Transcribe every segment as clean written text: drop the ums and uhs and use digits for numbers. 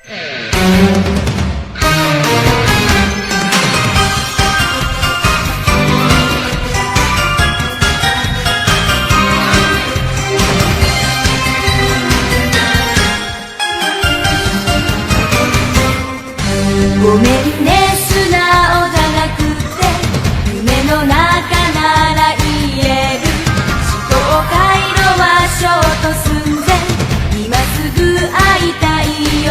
ごめんね素直じゃなくて夢の中なら言える思考回路はショート寸前今すぐ会いたいよ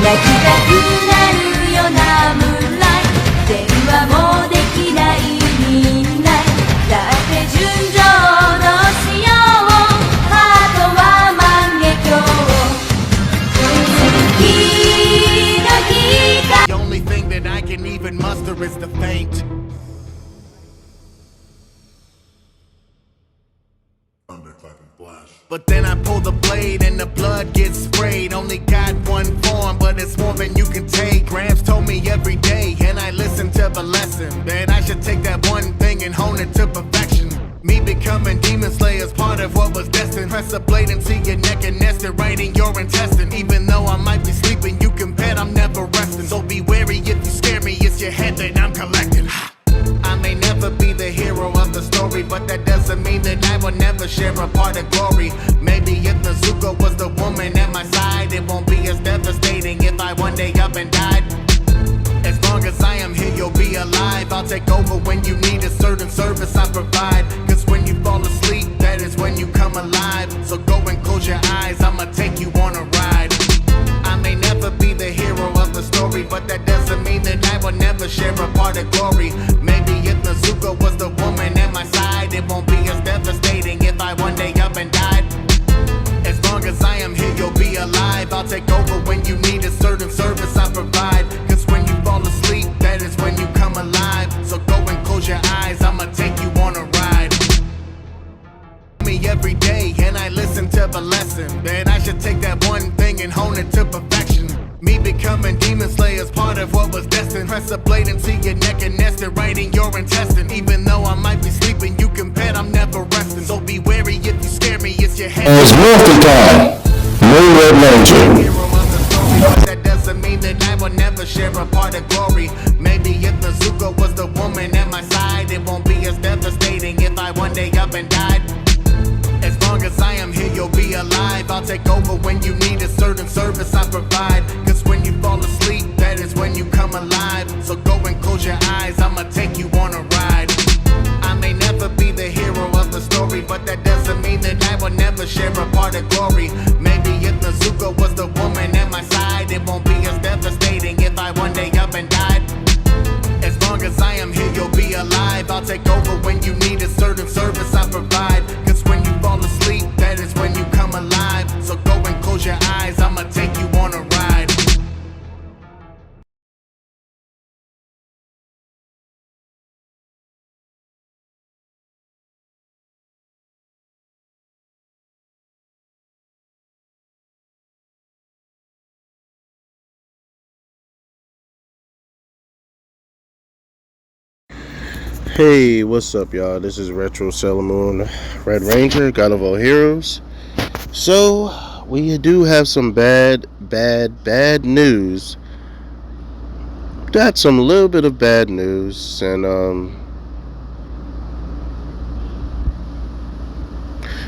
泣きたくなるよなムーンライト電話もできないみんなだって純情のしようハートは万華鏡The only thing that I can even muster is the faint. Thunderclapping flash. But then I pull the blade and the blood gets sprayed. Only got one form, but it's more than you can take. Gramps told me every day, and I listened to the lesson that I should take that one thing and hone it to perfection. Me becoming Demon Slayer's part of what was destined. Press a blade into your neck and nest it right in your intestine. Even though I might be sleeping, you can bet I'm never resting. So be wary if you scare me, it's your head that I'm collecting. I may never be the hero of the story, but that doesn't mean that I will never share a part of glory. Maybe if Nezuko was the woman at my side, it won't be as devastating if I one day up and died. As long as I am here, you'll be alive. I'll take over when you need a certain service I provide. Cause when you fall asleep, that is when you come alive. So go and close your eyes, I'ma take you on a ride. I may never be the hero of the story, but that doesn't mean that I will never share a part of glory. Maybe if Nezuko was the woman at my side, it won't be as devastating if I one day up and died. As long as I am here, you'll be alive. I'll take over when you need a certain service I provide. Cause when you fall asleep, that is when you come alive. So go and close your eyes, I'ma take you on a ride. Me every day, and I listen to the lesson that I should take that one thing and hone it to perfection. Me becoming Demon Slayer's part of what was destined. Press a blade into your neck and nest it right in your intestine. Even though I might be sleeping, you can bet I'm never resting. So be wary if you scare me, it's your head. It's Morphin time. Moon Red Ranger. That doesn't mean that I will never share a part of glory. Maybe if Nezuko was the woman at my side, it won't be as devastating if I one day up and died. As long as I am here, you'll be alive. I'll take over when you need a certain service I provide. Cause when you fall asleep, that is when you come alive. So go and close your eyes, I'ma take you on a ride. I may never be the hero of the story, but that doesn't mean that I will never share a part of glory. Maybe if Nezuko was the woman at my side, it won't be as devastating if I one day up and died. As long as I am here, you'll be alive. I'll take over when you need a certain service I provide. Cause when you fall asleep, that is when you come alive. So go and close your eyes, I'ma take you on a ride. Hey, what's up, y'all? This is Retro Sailor Moon Red Ranger, God of all heroes. So, we do have some bad news. Got some little bit of bad news, and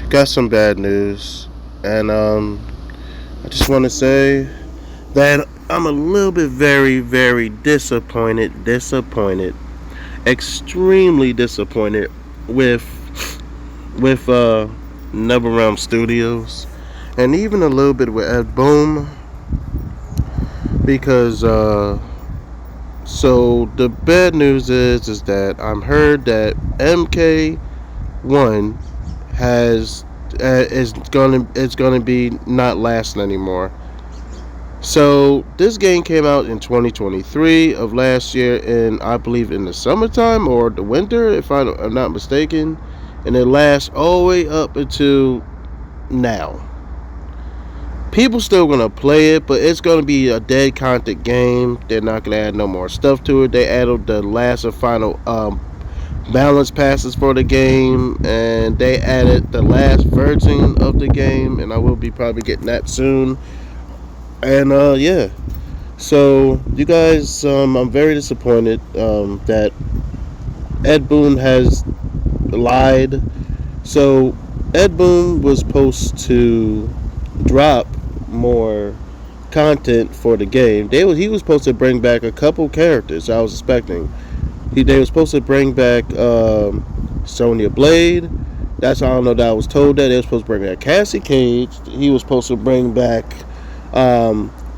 got some bad news, and I just want to say that I'm a little bit very disappointed, extremely disappointed with NetherRealm Studios, and even a little bit with Ed Boon, because so the bad news is that I'm heard that MK1 is gonna be not lasting anymore. So this game came out in 2023 of last year, and I believe in the summertime or the winter, if I'm not mistaken, and it lasts all the way up until now. People still gonna play it, but it's gonna be a dead content game. They're not gonna add no more stuff to it. They added the last and final balance passes for the game, and they added the last version of the game, and I will be probably getting that soon. And yeah. So you guys, I'm very disappointed that Ed Boon has lied. So Ed Boon was supposed to drop more content for the game. He was supposed to bring back a couple characters I was expecting. They were supposed to bring back Sonya Blade. That's, I don't know, that I was told that they were supposed to bring back Cassie Cage. He was supposed to bring back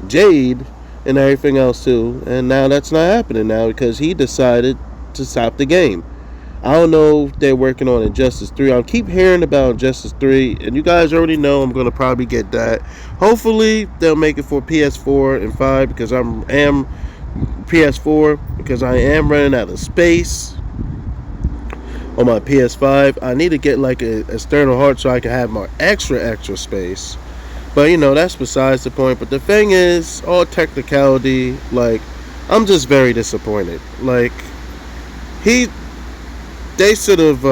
Jade and everything else too. And now that's not happening now because he decided to stop the game. I don't know if they're working on Injustice 3. I keep hearing about Injustice 3, and you guys already know I'm going to probably get that. Hopefully, they'll make it for PS4 and 5 because I am PS4 because I am running out of space on my PS5. I need to get like an external hard so I can have more extra space. But you know, that's besides the point. But the thing is, all technicality, like, I'm just very disappointed. Like, he should have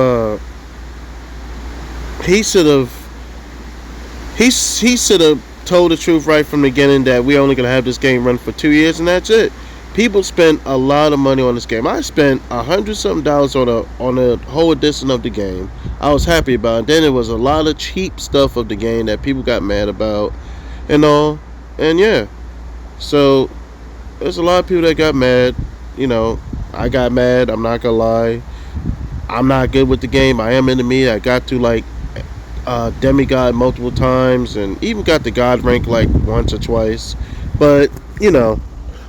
told the truth right from the beginning that we only gonna have this game run for 2 years and that's it. People spent a lot of money on this game. I spent $100-something on a whole edition of the game. I was happy about it. Then there was a lot of cheap stuff of the game that people got mad about and all. And yeah, so there's a lot of people that got mad. You know, I got mad. I'm not gonna lie. I'm not good with the game. I am enemy. I got to like demigod multiple times and even got the god rank like once or twice. But you know,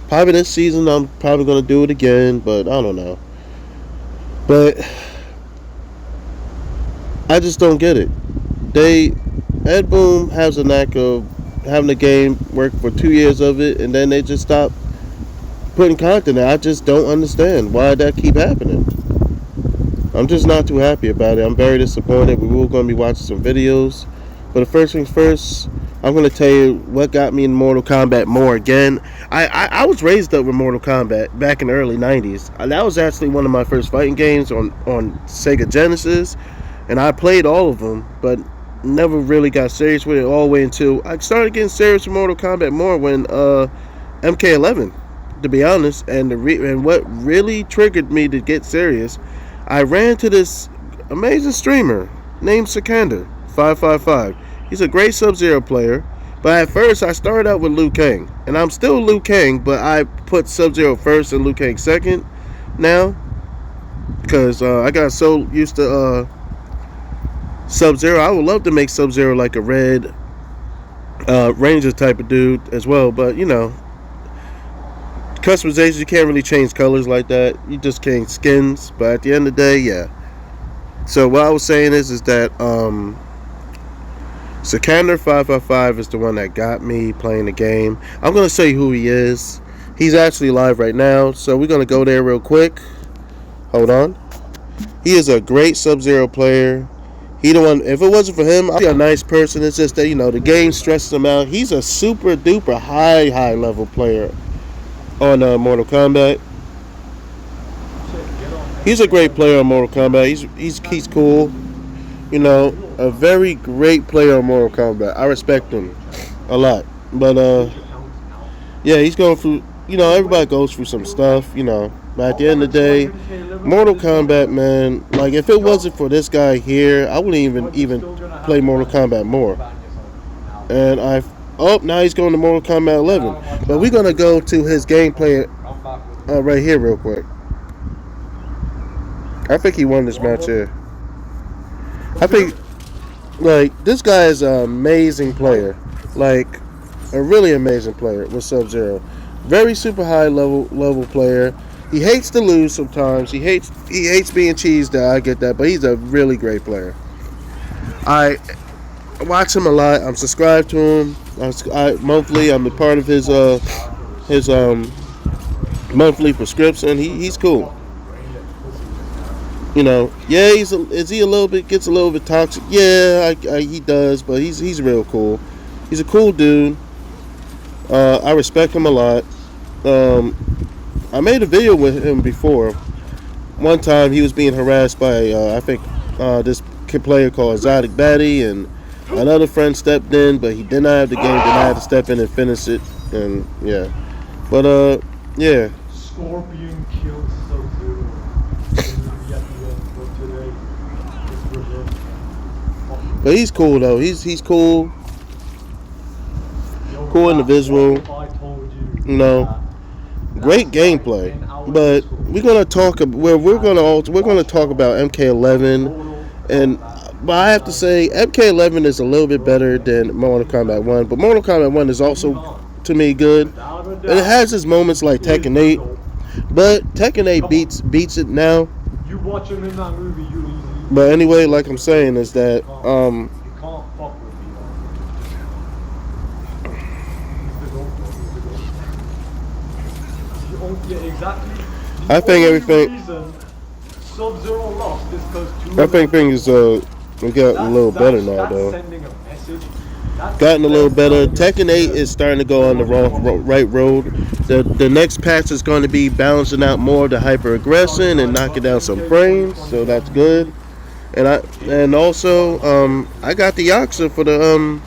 probably this season I'm probably gonna do it again. But I don't know. But I just don't get it. Ed Boon has a knack of having the game work for 2 years of it, and then they just stop putting content out. I just don't understand why that keep happening. I'm just not too happy about it. I'm very disappointed. We were going to be watching some videos. But the first things first, I'm going to tell you what got me in Mortal Kombat more again. I was raised up with Mortal Kombat back in the early 90s. That was actually one of my first fighting games on Sega Genesis. And I played all of them, but never really got serious with it all the way until I started getting serious with Mortal Kombat more when MK11, to be honest. And what really triggered me to get serious, I ran to this amazing streamer named Sikander 555. He's a great Sub-Zero player, but at first I started out with Liu Kang, and I'm still Liu Kang, but I put Sub-Zero first and Liu Kang second now because I got so used to Sub-Zero. I would love to make Sub-Zero like a red Ranger type of dude as well, but you know, customization, you can't really change colors like that. You just change skins. But at the end of the day, yeah. So what I was saying is that Sikander 555 is the one that got me playing the game. I'm gonna say who he is. He's actually live right now, so we're gonna go there real quick. Hold on. He is a great Sub-Zero player. He the one. If it wasn't for him, I'd be a nice person. It's just that, you know, the game stresses him out. He's a super duper high level player on Mortal Kombat. He's a great player on Mortal Kombat. He's cool. You know, a very great player on Mortal Kombat. I respect him a lot. But yeah, he's going through. You know, everybody goes through some stuff. You know, but at the end of the day, Mortal Kombat, man. Like, if it wasn't for this guy here, I wouldn't even play Mortal Kombat more. And now he's going to Mortal Kombat 11. But we're going to go to his gameplay right here real quick. I think he won this match here. I think, like, this guy is an amazing player. Like, a really amazing player with Sub-Zero. Very super high level player. He hates to lose sometimes. He hates being cheesed out. I get that. But he's a really great player. I watch him a lot. I'm subscribed to him. Monthly. I'm a part of his monthly prescription. He's cool. You know, yeah, gets a little bit toxic. Yeah, he does, but he's real cool. He's a cool dude. I respect him a lot. I made a video with him before. One time he was being harassed by I think this player called Exotic Batty, and Another friend stepped in, but he did not have the game. Then I had to step in and finish it, and yeah. But yeah. Scorpion killed Sub-Zero. But today, it's reversed. But he's cool though. He's cool. Yo, Cool individual. if I told you You know, that great that's like gameplay. 10 hours But of school. we're gonna talk. We're gonna talk about MK11, and but I have to say MK11 is a little bit better than Mortal Kombat 1. But Mortal Kombat 1 is also to me good, Without a and it doubt, has its moments like Tekken 8. But Tekken 8 beats it now. you watch him in that movie, you easily. But anyway, like I'm saying, is that You can't fuck with me. He's the GOAT, bro. He's the GOAT. Yeah, exactly. I think everything- Reason Sub-Zero lost is because I think things we got a little better now that's though. sending a message. That's Gotten a little better. sending a Tekken 8 is starting to go on the right road. The next patch is going to be balancing out more the hyper aggression and knocking down some frames, so that's good. And also I got the Yakuza for the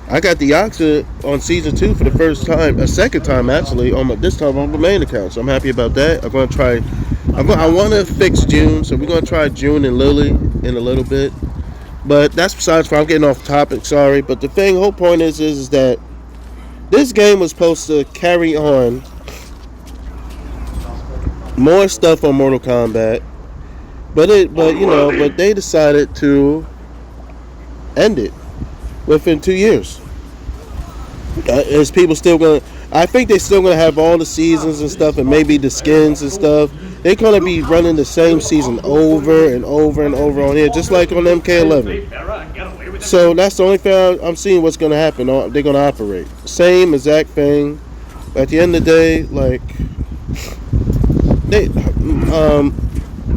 I got the Yakuza on season 2 for the first time, a second time actually, this time on the main account. So I'm happy about that. I'm gonna try. I want to fix June, so we're gonna try June and Lily in a little bit. But that's besides for. I'm getting off topic. Sorry, but the whole point is that this game was supposed to carry on more stuff on Mortal Kombat, but they decided to end it within 2 years. Is people still gonna? I think they're still gonna have all the seasons and stuff, and maybe the skins and stuff. They're gonna be running the same season over and over and over on here, just like on MK11. So that's the only thing I'm seeing what's gonna happen. They're gonna operate same exact thing. At the end of the day, like they,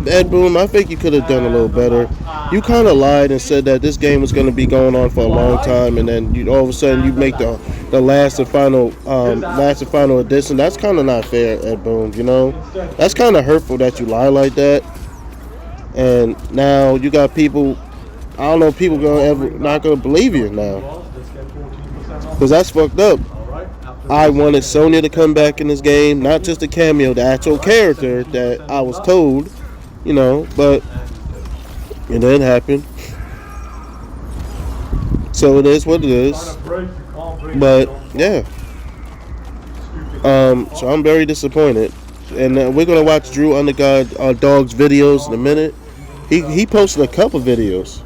Ed Boon, I think you could have done a little better. You kind of lied and said that this game was going to be going on for a long time, and then all of a sudden you make the last and final edition. That's kind of not fair, Ed Boon. You know, that's kind of hurtful that you lie like that. And now you got people. I don't know if people not gonna believe you now, because that's fucked up. I wanted Sonya to come back in this game, not just a cameo, the actual character that I was told. You know, but it didn't happen. So it is what it is. But yeah, so I'm very disappointed, and we're gonna watch Drew Undergod Dog's videos in a minute. He posted a couple videos.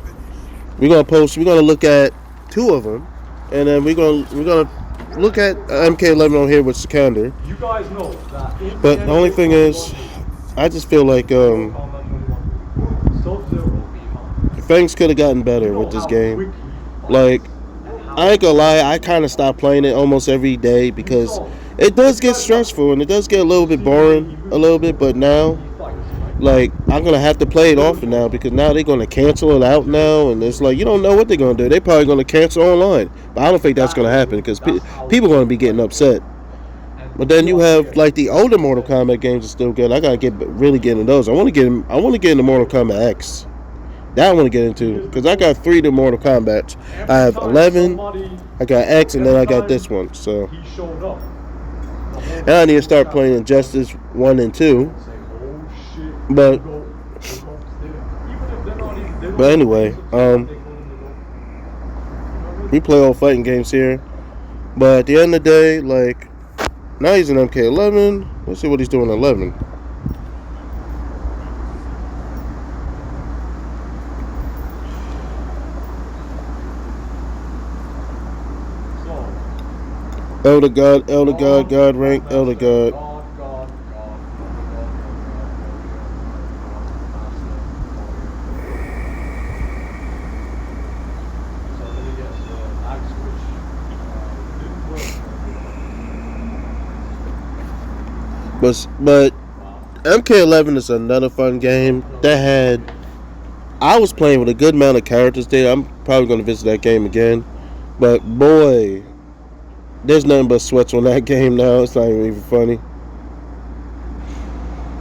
We're gonna look at 2 of them, and then we're gonna look at MK11 on here with Sikander. You guys know that. But the only thing is, I just feel like things could have gotten better with this game. Like, I ain't gonna lie, I kind of stopped playing it almost every day because it does get stressful and it does get a little bit boring a little bit. But now, like, I'm gonna have to play it often now because now they're gonna cancel it out now, and it's like you don't know what they're gonna do. They're probably gonna cancel online, but I don't think that's gonna happen because people are gonna be getting upset. But then you have like the older Mortal Kombat games are still good. I gotta really get into those. I want to get into Mortal Kombat X. That I want to get into because I got 3 to Mortal Kombat. I have 11, I got X, and then I got this one. So, and I need to start playing Injustice 1 and 2. But anyway, we play all fighting games here. But at the end of the day, like, now he's in MK11. Let's see what he's doing in 11. Elder God, God rank, Elder God. But MK11 is another fun game that I was playing with a good amount of characters there. I'm probably going to visit that game again. But boy, there's nothing but sweats on that game now. It's not even funny.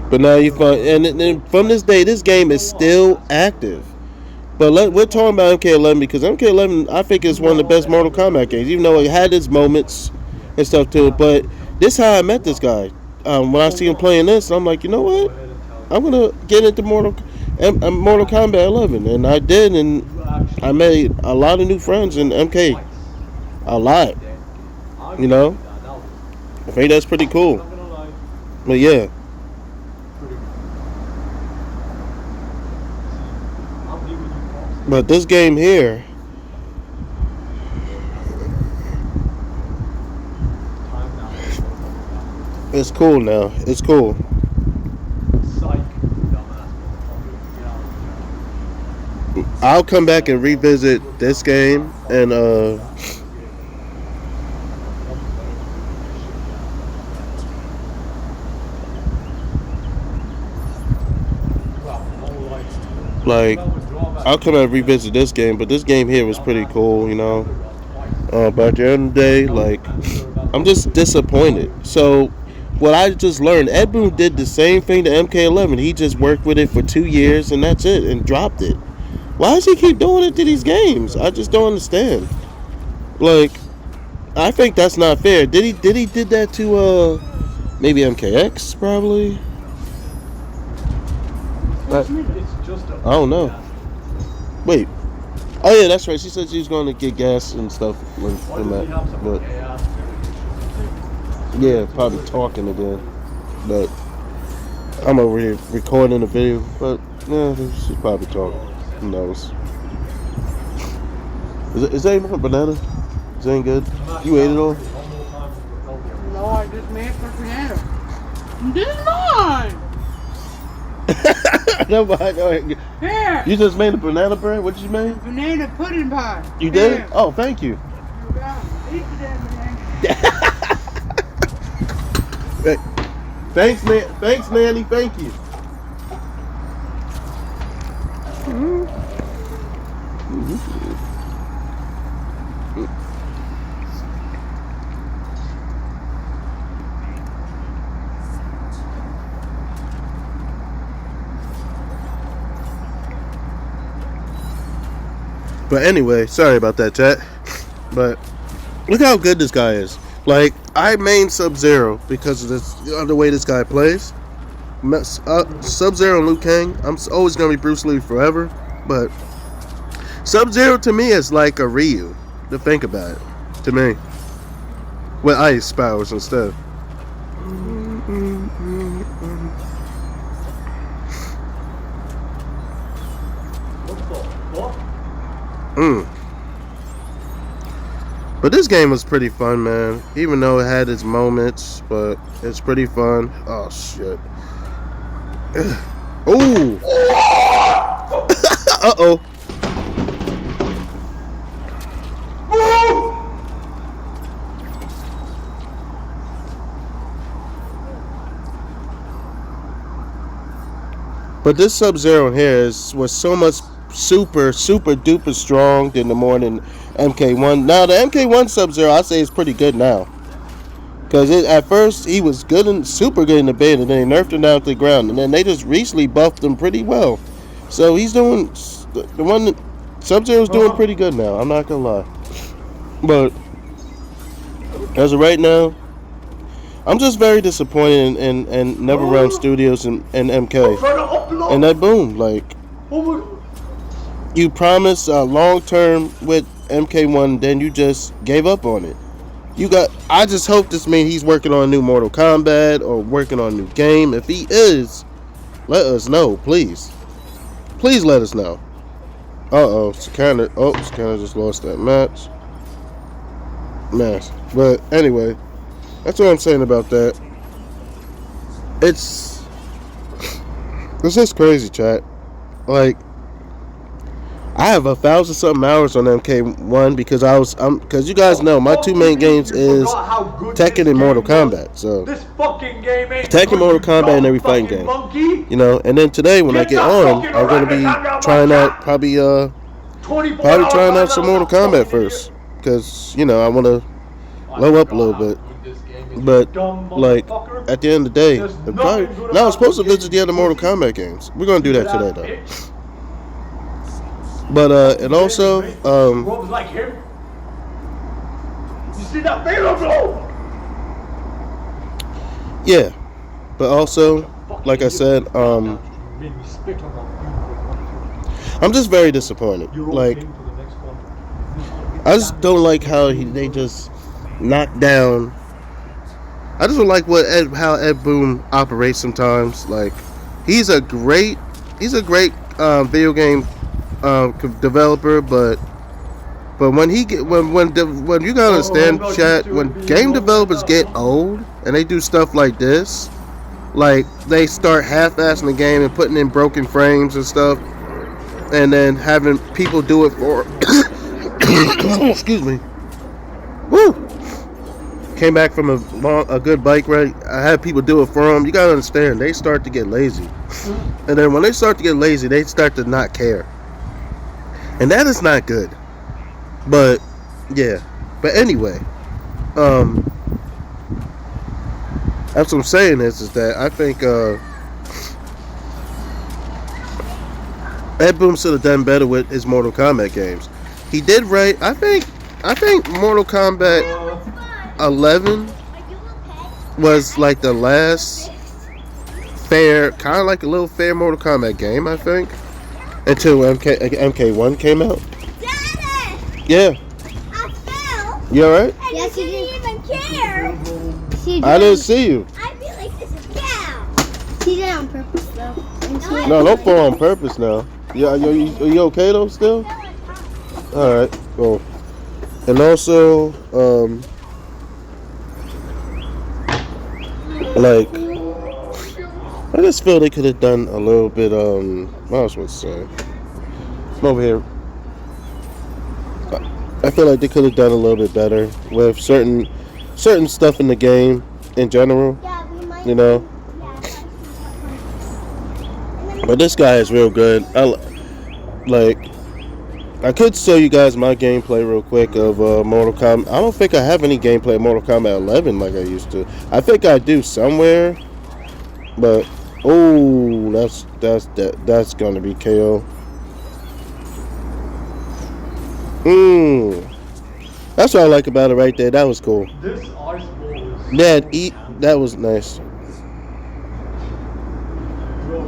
But now you find, and from this day, this game is still active. But we're talking about MK11 because MK11 I think is one of the best Mortal Kombat games, even though it had its moments and stuff to it. But this is how I met this guy. When I see him playing this, I'm like, you know what? I'm gonna get into Mortal Kombat 11, and I did, and I made a lot of new friends in MK. A lot, you know. I think that's pretty cool. But yeah. But this game here, it's cool now. It's cool. I'll come back and revisit this game and like I'll come and revisit this game, but this game here was pretty cool, you know. But at the end of the day, like, I'm just disappointed. So, what I just learned, Ed Boon did the same thing to MK11. He just worked with it for 2 years, and that's it, and dropped it. Why does he keep doing it to these games? I just don't understand. Like, I think that's not fair. Did he did that to maybe MKX probably? I don't know. Wait. Oh yeah, that's right. She said she was going to get gas and stuff from that. But yeah, probably talking again. But I'm over here recording the video. But yeah, she's probably talking. Who knows? Is that even a banana? Is that ain't good? You ate it all? No, I just made for banana. This is mine. No. Here. You just made a banana bread? What did you make? Banana pudding pie. You did? Here. Oh, thank you. Eat that banana. Thanks, man. Thanks, Nanny. Thank you. But anyway, sorry about that, chat. But look how good this guy is. Like, I main Sub-Zero because of the way this guy plays. Sub-Zero and Liu Kang, I'm always going to be Bruce Lee forever. But Sub-Zero to me is like a Ryu, to think about it, to me. With ice powers instead. But this game was pretty fun, man. Even though it had its moments, but it's pretty fun. Oh shit. Ooh. Uh-oh. But this Sub-Zero here was so much super duper strong than the more than MK1. Now the MK1 Sub-Zero I say is pretty good now, because at first he was good and super good in the bed, and then they nerfed him down to the ground, and then they just recently buffed him pretty well. So he's doing the one that Sub-Zero's doing pretty good now. I'm not gonna lie, but as of right now, I'm just very disappointed in NetherRealm Studios and MK and that boom. Like, you promised long term with MK1, then you just gave up on it. I just hope this means he's working on a new Mortal Kombat or working on a new game. If he is, let us know, please. Please let us know. Sakana just lost that match. But anyway, that's what I'm saying about that. It's just crazy, chat. Like, I have 1,000-something hours on MK1 because you guys know my two main games is Tekken and Mortal Kombat. So this fucking game ain't Tekken, Mortal Kombat, and every fighting game. Monkey. You know, and then today when I get on, I'm gonna be trying out probably trying out some Mortal Kombat first, because you know I want to low up a little bit. But like at the end of the day, now I'm supposed to visit the other Mortal Kombat games. We're gonna do that today though. But and also Rob's like him. You see that fatal blow? yeah. But also, like I said, Made me spit on that. I'm just very disappointed. You're all Like, paying for the next one. I just don't like how they just knock down. I just don't like how Ed Boon operates sometimes. Like, he's a great video game developer, but when you gotta understand, chat, when game developers get old and they do stuff like this, like they start half-assing the game and putting in broken frames and stuff, and then having people do it for excuse me. Woo! Came back from a good bike ride. I had people do it for them. You gotta understand, they start to get lazy, and then when they start to get lazy, they start to not care, and that is not good. But yeah. But anyway, that's what I'm saying is that I think Ed Boon should have done better with his Mortal Kombat games. He did right. I think Mortal Kombat 11 was like the last fair, kind of like a little fair Mortal Kombat game, I think, until MK1 came out. Daddy! Yeah. I fell! You alright? And yes, you didn't even care! I didn't see you. I feel like this is down! She did it on purpose, though. And she No, don't fall on purpose now. Yeah, are you okay though still? Alright, cool. And also, like, I just feel they could have done a little bit, what I was supposed to say. I'm over here. I feel like they could have done a little bit better with certain stuff in the game in general, Yeah, we might. you know. But this guy is real good. I could show you guys my gameplay real quick of Mortal Kombat. I don't think I have any gameplay of Mortal Kombat 11 like I used to. I think I do somewhere, but oh, that's gonna be KO. That's what I like about it right there. That was cool. This ice ball is. That was nice. Bro,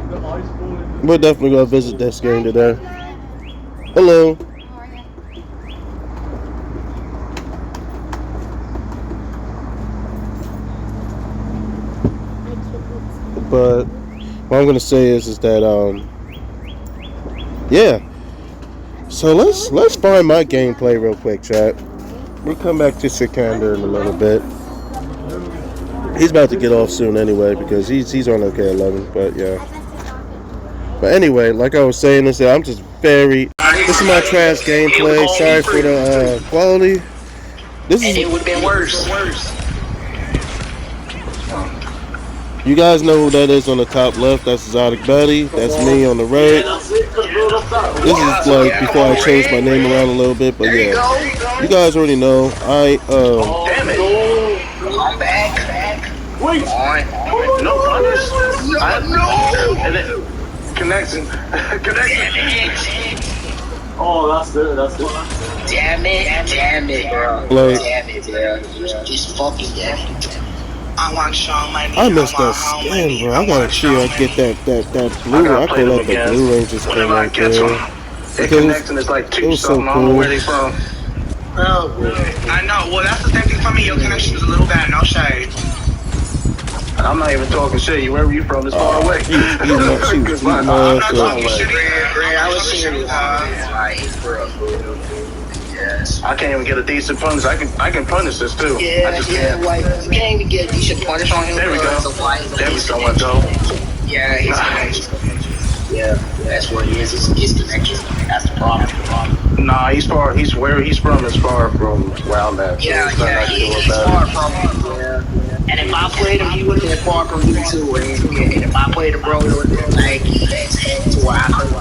the ice ball in We're definitely gonna visit this game today. Hello. But what I'm gonna say is that yeah. So let's find my gameplay real quick, chat. We'll come back to Sikander in a little bit. He's about to get off soon anyway because he's on OK11. But yeah. But anyway, like I was saying, this is my trash gameplay. Sorry for the quality. It would have been worse. You guys know who that is on the top left. That's Exotic Betty. That's me on the right. This is like before I changed my name around a little bit, but yeah. You guys already know. Damn it. I'm back. Wait. No punish. No. And then connection. Oh, that's it. Damn it, bro. Like, Damn it, bro. Just fucking damn it. I want Shawn Michaels. I missed that skin, bro. I gotta see I get that blue. I could let the Blue Rangers come right there. The connection is like two something. I don't know where they from. I know. Well, that's the same thing for me. Your connection is a little bad. No shade. I'm not even talking shit. Wherever you from, it's far away. I'm not talking shit. I was serious. Yes. I can't even get a decent punish. I can punish this too. Yeah, I just can't. Like, you can't even get a decent punish on him. There we go. There we go. I go. Yeah, he's yeah, that's what it is. His connection. That's the problem. Nah, he's where he's from is far from where I'm at. Yeah, he's far from him. Yeah. And if I played him, he would have been far from you too. And if I played a bro, it would have been like let's head to where I could.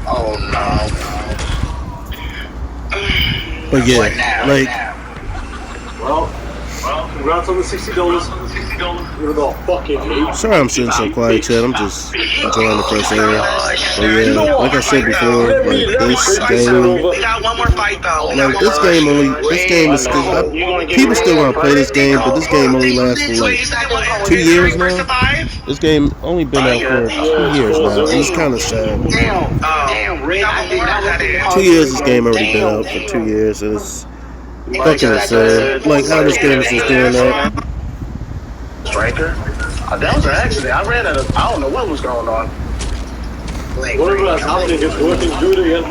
Oh no. But yeah, like, Well, congrats on the $60. Even though I fucking hate sorry I'm sitting so quiet, Chad. I'm just enjoying the fresh air. But yeah, like I said before, like this game, We got one more fight though. like this game is still, people still want to play this game, but this game only lasts for like 2 years now. This game only been out for 2 years now, and it's kind of sad. Damn, Red. I did not know that. 2 years this game already been out for 2 years, and it's fucking sad. Like how this game is just doing that. Striker? That was an accident. I ran out of. I don't know what was going on. whatever that's happening, it's working good again.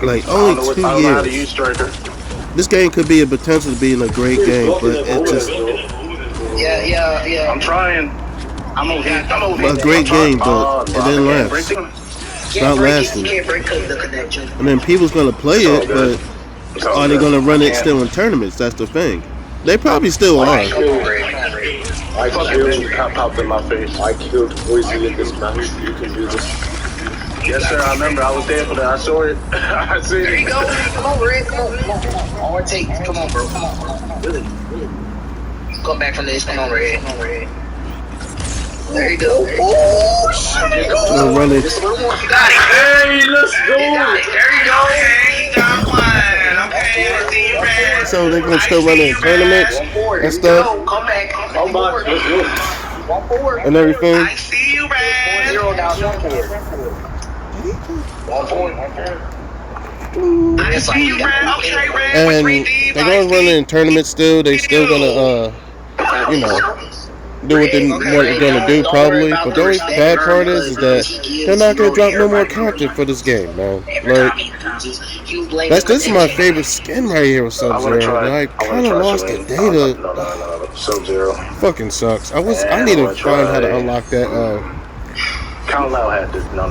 Like only 2 years. This game could be a potential to being a great game, but it just Yeah. I'm trying. I'm over here. a great game, but it didn't last. It's not lasting. Can't break the connection. I mean, people's gonna play it, but are they gonna run it still in tournaments? That's the thing. They probably still are. I killed, popped in my face. I killed Boise in this match. You can do this. Yes, sir. I remember. I was there for that. I saw it. I see There you it. go. Come on, Red. Come on. All it takes. Come on, bro. Come on. Really. Come back from this. Come on, Red. There you go. Oh, shit. Gonna run it. You got it. Hey, let's go! There you go. Hey, you got one. Okay, see you, Red. So they're gonna still run it in tournaments and stuff Come back. Come back, let's go. 1-4. and everything. I see you, man. 0 now. 1-4. 1-4. I see you, man. Okay, man. And they're gonna run it in tournaments still. They still gonna you know, do what they're gonna do probably. But the only bad part is that they're not gonna drop no more content for this game, man. Like this is my favorite skin right here with Sub-Zero. I kind of lost the data. No. Sub-Zero. Fucking sucks. I need to find how to unlock that. Count Loud had this. No.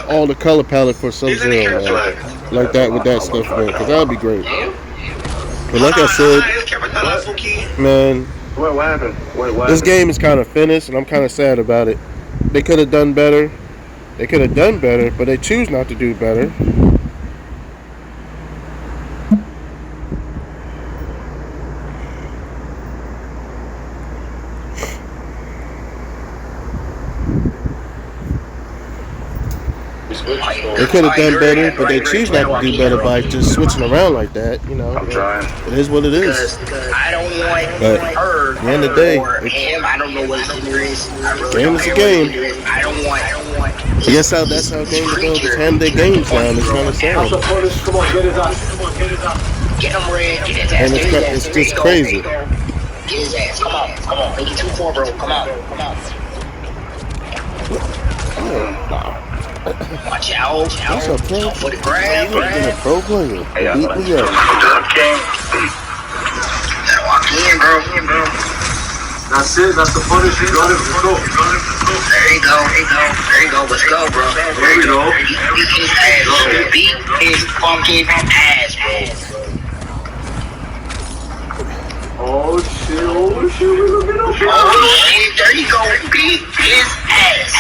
All the color palette for Sub-Zero, man. Like that with that stuff there, because that would be great. But like I said, man, What happened? this game is kind of finished, and I'm kind of sad about it. They could have done better. But they choose not to do better. They could have done better, but they choose not to do better by just switching around like that. You know, I'm trying. it is what it is. Because I don't want But her at the end of the day, or him. I don't know what his number is. I really Game don't is a care what game. it is. I don't want. That's how game developers handle their games now. And it's kind of sad, Come on, get his ass. Get him, Red. Get his ass. and Get his ass. it's There just you go. crazy. Get his ass. Come on. Make it 2-4, bro. Come on. Watch out. That's a pro. For the grab. Been a pro player. Beat me up. Walk in, bro. That's it. That's the punish. You got it. Let's go. There you go. Let's go, bro. There we go. Beat his ass, bro. Beat his funky ass, bro. Oh shit. We're looking up. Oh shit, there you go. Beat his ass.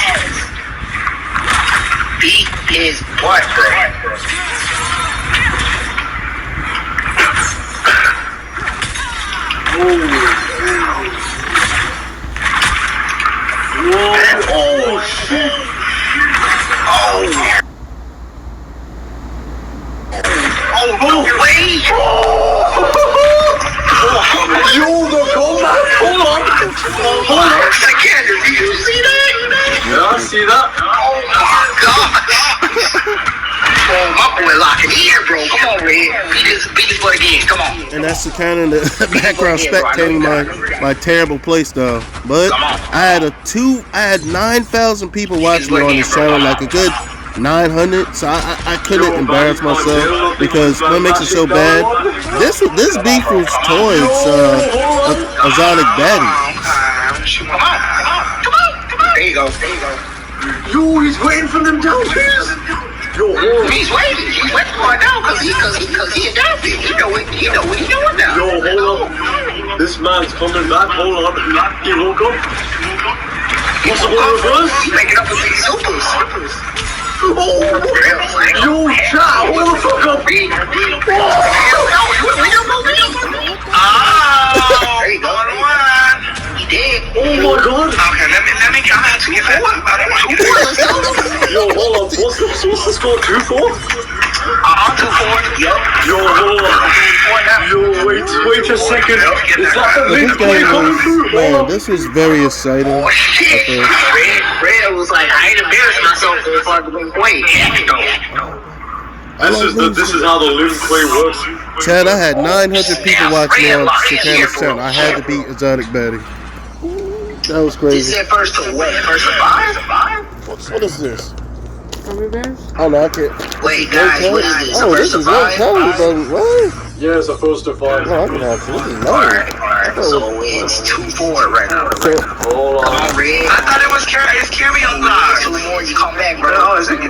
Beat his butt, bro. Oh shit. Oh no way. Yo, the comeback. Hold on. Again, did you see that? Yeah, I see that. Oh my god. Oh, my boy locking in, bro. Come on, Red. Beat his butt again. Come on. And that's the kind of the background spectating my terrible play style. But I had 9,000 people watching me on this channel, like a good 900. So I couldn't embarrass myself because what makes it so bad? This beef was towards Azonic Daddy. Come on. There you go. Yo, he's waiting for them downstairs. Yo, He's waiting for it now because he a downfield. He know what he doing now. Yo, hold on. This man's coming back. Hold on. He woke up. Possible reverse? You making up with these supers. Oh, yo, chat, hold the fuck up. There you go. He did. Oh my god. Okay, let me. I'm gonna have to get back. Yo, hold on. What's the score? 2-4? 2-4. Yup. Yo, hold on. Yo, wait a second. Is that the This link play game coming was, through? man, this is very exciting. Oh shit. Okay. Red was like, I ain't embarrassed myself for the fucking wait. This is how the link play works. Chad, I had 900 people watching on Chicago's channel. I had to beat Exotic Betty. That was He crazy. said first to what? First to 5? What is this? Gummy bears? Oh no, I can't. Wait, guys, what is this? Oh, First this to is Red 5? Kelly, bro. What? Yeah, it's a first to 5. Oh, I can have this. Is nice. Alright. So it's 2-4 right now. Hold Come on. on, Red. I thought it was it's cameo live. 2 more, you come back, bro. Oh, is this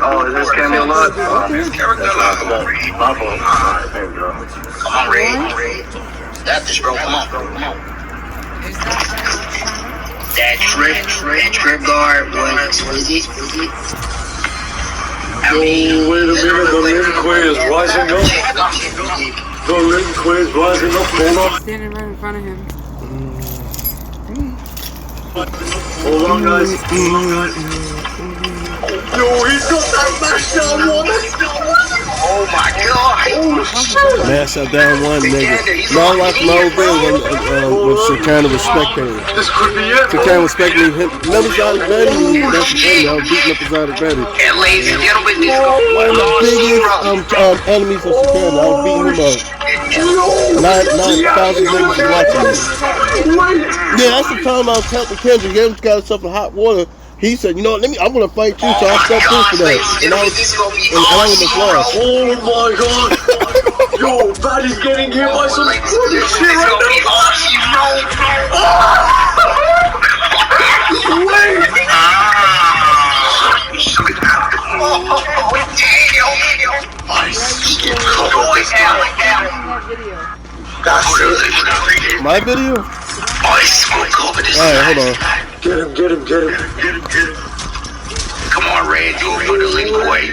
cameo live? It's character live. Come on, Red. Come on, Red. Got this, bro. Come on. That trip guard was it? I mean, wait a minute, the link quay is rising up. The link quay is rising up. Hold on. Standing right in front of him. Hold on, guys. Yo, he's got that mash down one. Oh my god! Mash up down one, nigga. No, like my old thing when Shekinah was spectating. This could be it. Shekinah was spectating him. Remember Exotic Betty? That's the thing, I was beating up Exotic Betty. And ladies and gentlemen, this One of the biggest enemies of Shekinah. I was beating him up. 9,000 niggas was watching me. Yeah, that's the time I was helping Kendrick. He got himself in hot water. He said, you know what, I'm gonna fight you, so I stepped in for that. And I was lost. Oh my god. Yo, Batty's getting hit by some shit right My video? Alright, hold on. Get him. Come on, Red, do it for the link away.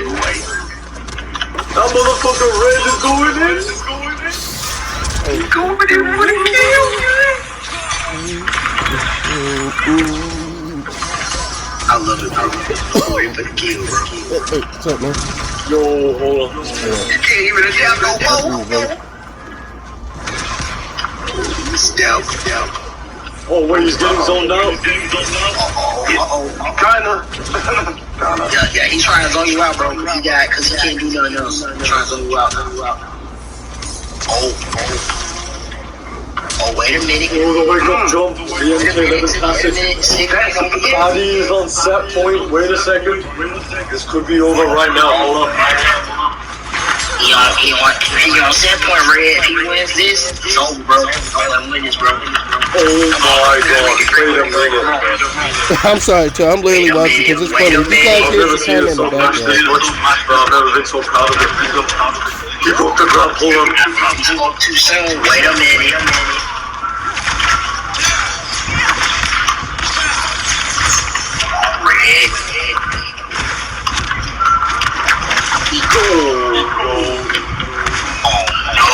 That motherfucker Red is going in. Going in for the kill. I love it, bro. Going for the kill, bro. Hey, what's up, man? Yo, hold on. You can't even adapt no more. Stealth. Oh, wait, he's getting zoned out. Kinda. Yeah, he's trying to zone you out, bro. Cause he can't do nothing else. He's trying to zone you out. Oh, wait a minute. Oh, the wake up jump. BMK11 classic. Batty is on set point. Wait a second. This could be over right now. Hold up. He on set point, Red. If he wins this, it's over, bro. He's gonna win this, bro. Oh my god. Wait a minute. I'm sorry, Chad. I'm literally watching because it's funny. This guy I've never gets seen Shekinah it in the so much. background. I've never been so proud of it. He broke the ground. Hold on. He spoke too soon. Wait a minute. Red. He go. Oh no.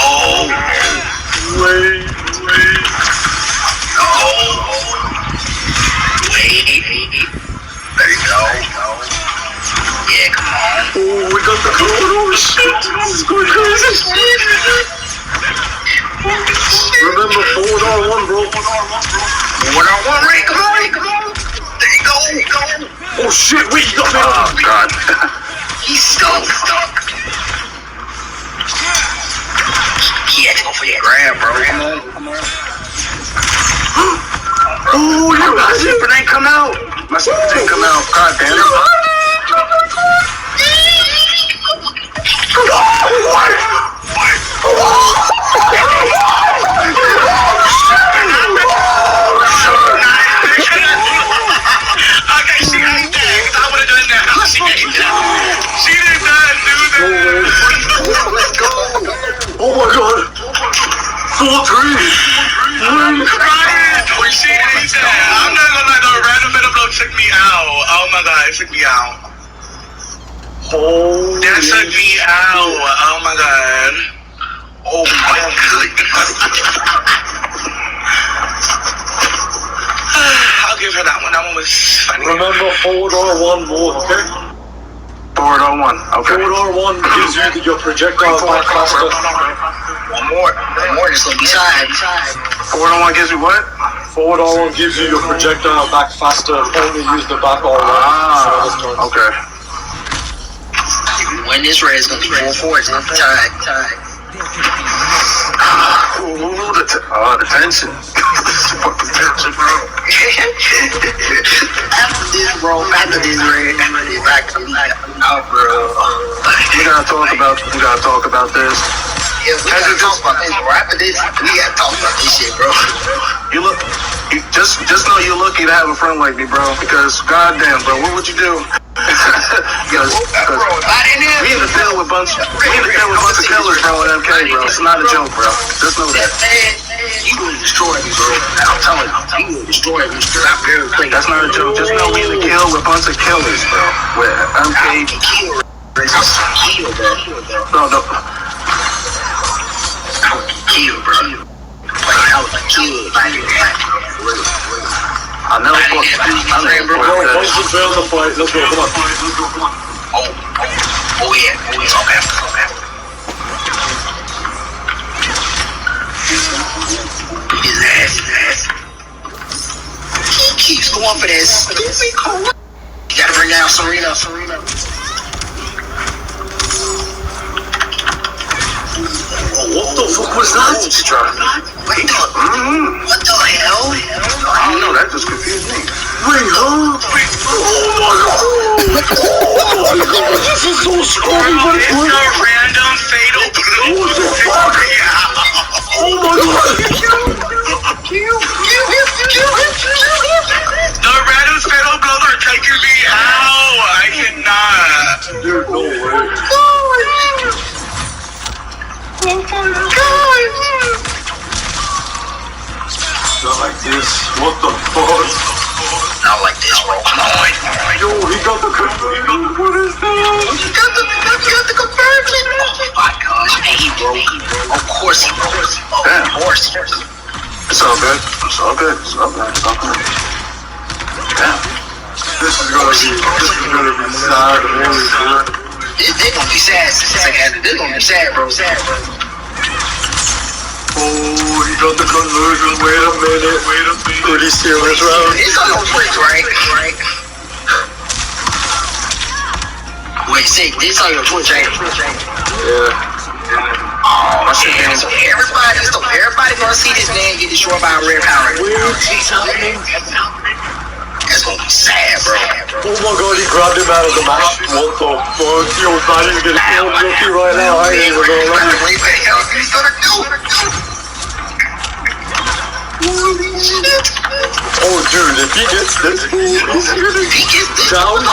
Wait. No. Wait. There you go. Yeah, come on. Oh, we got the code. Oh shit. This is going crazy. Remember, forward R1, bro. Forward R1, Ray. Come on. There you go. Oh shit, wait, you got me. Oh god. He's stuck. He had to go for that grab, bro. Come on. Oh, you My super ain't come out. God damn it. Okay, she ain't dead. I would have done that. She ain't dead. She didn't die, dude. Let's go. Oh my god. 4-3. I'm crying. She ain't dead. I'm not gonna lie, though. Random Metal Blow took me out. my god, it took me out. Oh, That took me out. Oh my god. Oh my goodness. I'll give her that one. That one was funny. remember forward R1 more, okay? Forward on one. Okay. Forward R1 gives you your projectile back faster. One more just gonna be side. Forward on one gives you what? Forward R1 gives you your projectile back faster. Only use the back R1. Ah, okay. When this race gonna be full force, tied. Ooh, the tension. Fucking tension, bro. After this, bro, after this race, back to me. Oh, bro. We gotta talk about this. Yeah, we gotta talk about this, bro. After this, we gotta talk about this shit, bro. You just know you're lucky to have a friend like me, bro. Because goddamn, bro, what would you do? Because we in the field with a bunch of killers, bro, at MK, bro. It's not a joke, bro. Just know that. You will destroy me, bro. I'm telling you, you will destroy me. That's not a joke. Just know we in the kill with a bunch of killers, bro. With MK. Kill, bro. No. Kill, bro. I was kill. I never Bro, concentrate on the fight. Let's go, come on. Oh yeah. Okay. His ass. He keeps going for that stupid call. You gotta bring down Serena. What the fuck was that? What the hell? I don't know, that just confused me. Wait, huh? Oh my god! This is so scary, but It's a random fatal blow. What the fuck? Oh my god! The random fatal blows are taking me out. I cannot. Dude, no way. Oh my god. Not like this. What the fuck? Not like this, bro. Come on. Yo, he got the conversion. What is that? You got the conversion. Oh my gosh, man, he broke. Of course he broke. Damn. Of course. It's all good. Damn. This is gonna be sad. Holy shit. They're gonna be sad. They're gonna be sad, bro. Oh, he got the conversion. Wait a minute. Pretty serious round. It's on your Twitch, right? Wait, say this on your Twitch, right? Yeah. Oh, man. So everybody gonna see this man get destroyed by a red power. That's gonna be sad, bro. Oh my god, he grabbed him out of the match. What the fuck? Yo, Daddy's getting so guilty right now. I ain't even gonna lie. He's gonna do. Oh, dude, if he gets this, He gets this. down to...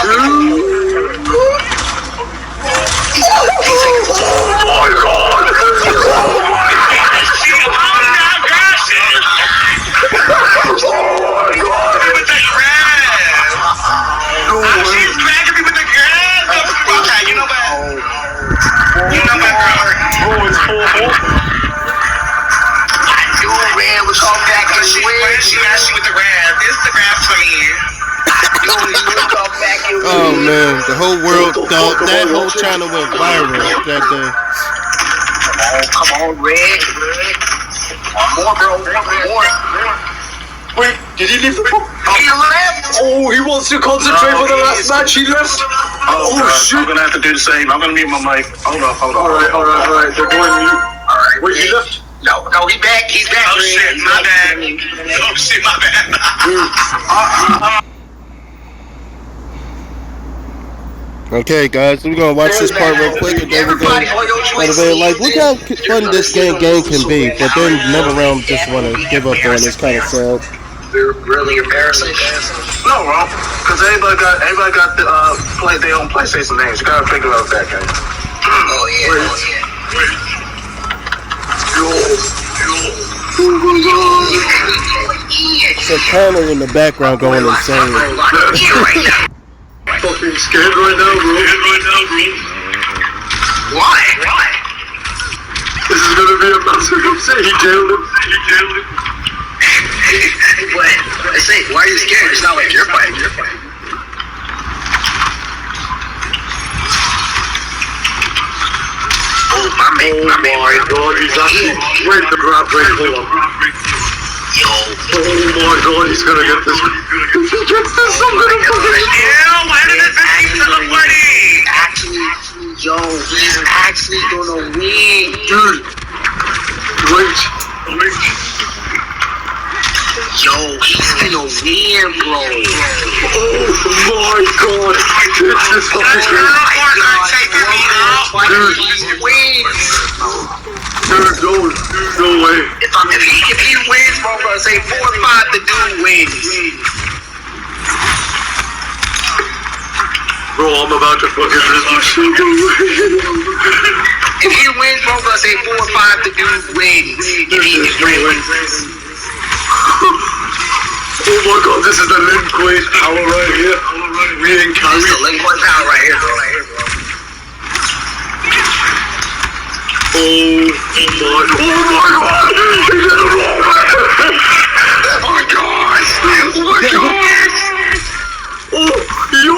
Oh my god! Oh man, the whole world, that whole channel went viral that day. Come on, Red. One more, bro. One more. Wait, did he leave the book? He left. Oh, he wants to concentrate for the last match. He left. Oh shit. I'm gonna have to do the same. I'm gonna mute my mic. Hold on. Alright. They're going mute. Wait, he left? No, he back. He's back. Oh shit, my bad. Okay, guys, we're gonna watch this part real quick, and then we're gonna like, look how fun this game can be, but then NetherRealm just wanna give up on it. It's kind of sad. Really embarrassing. No, bro. Because everybody got play their own PlayStation names. You gotta think about that, guys. Oh yeah. So Connor in the background going insane. fucking scared right now, bro. Why? This is gonna be a massive upset. He jailed him. What? I say, why are you scared? It's not like you're fighting. Oh, my man, right? God, he's actually... Wait, the grab break, hold on. Yo. Oh my God, he's gonna get this. If he gets this, I'm gonna fucking... Why did this keep teleporting? He's actually gonna win. Dude. Wait. Yo, he's gonna win, bro. Oh my God. This is fucking crazy. Dude. He wins. Dude, no way. If he wins, bro, I'm gonna say 4-5, the dude wins. Bro, I'm about to fucking lose my shit. If he wins, bro, I'm gonna say 4-5, the dude wins. If he wins. Oh my God, this is the Lin Kuei power right here. Reincarnate. This is the Lin Kuei power right here, bro. Oh my God! He's in the wrong way! Oh my God! Oh my God! Oh, yo!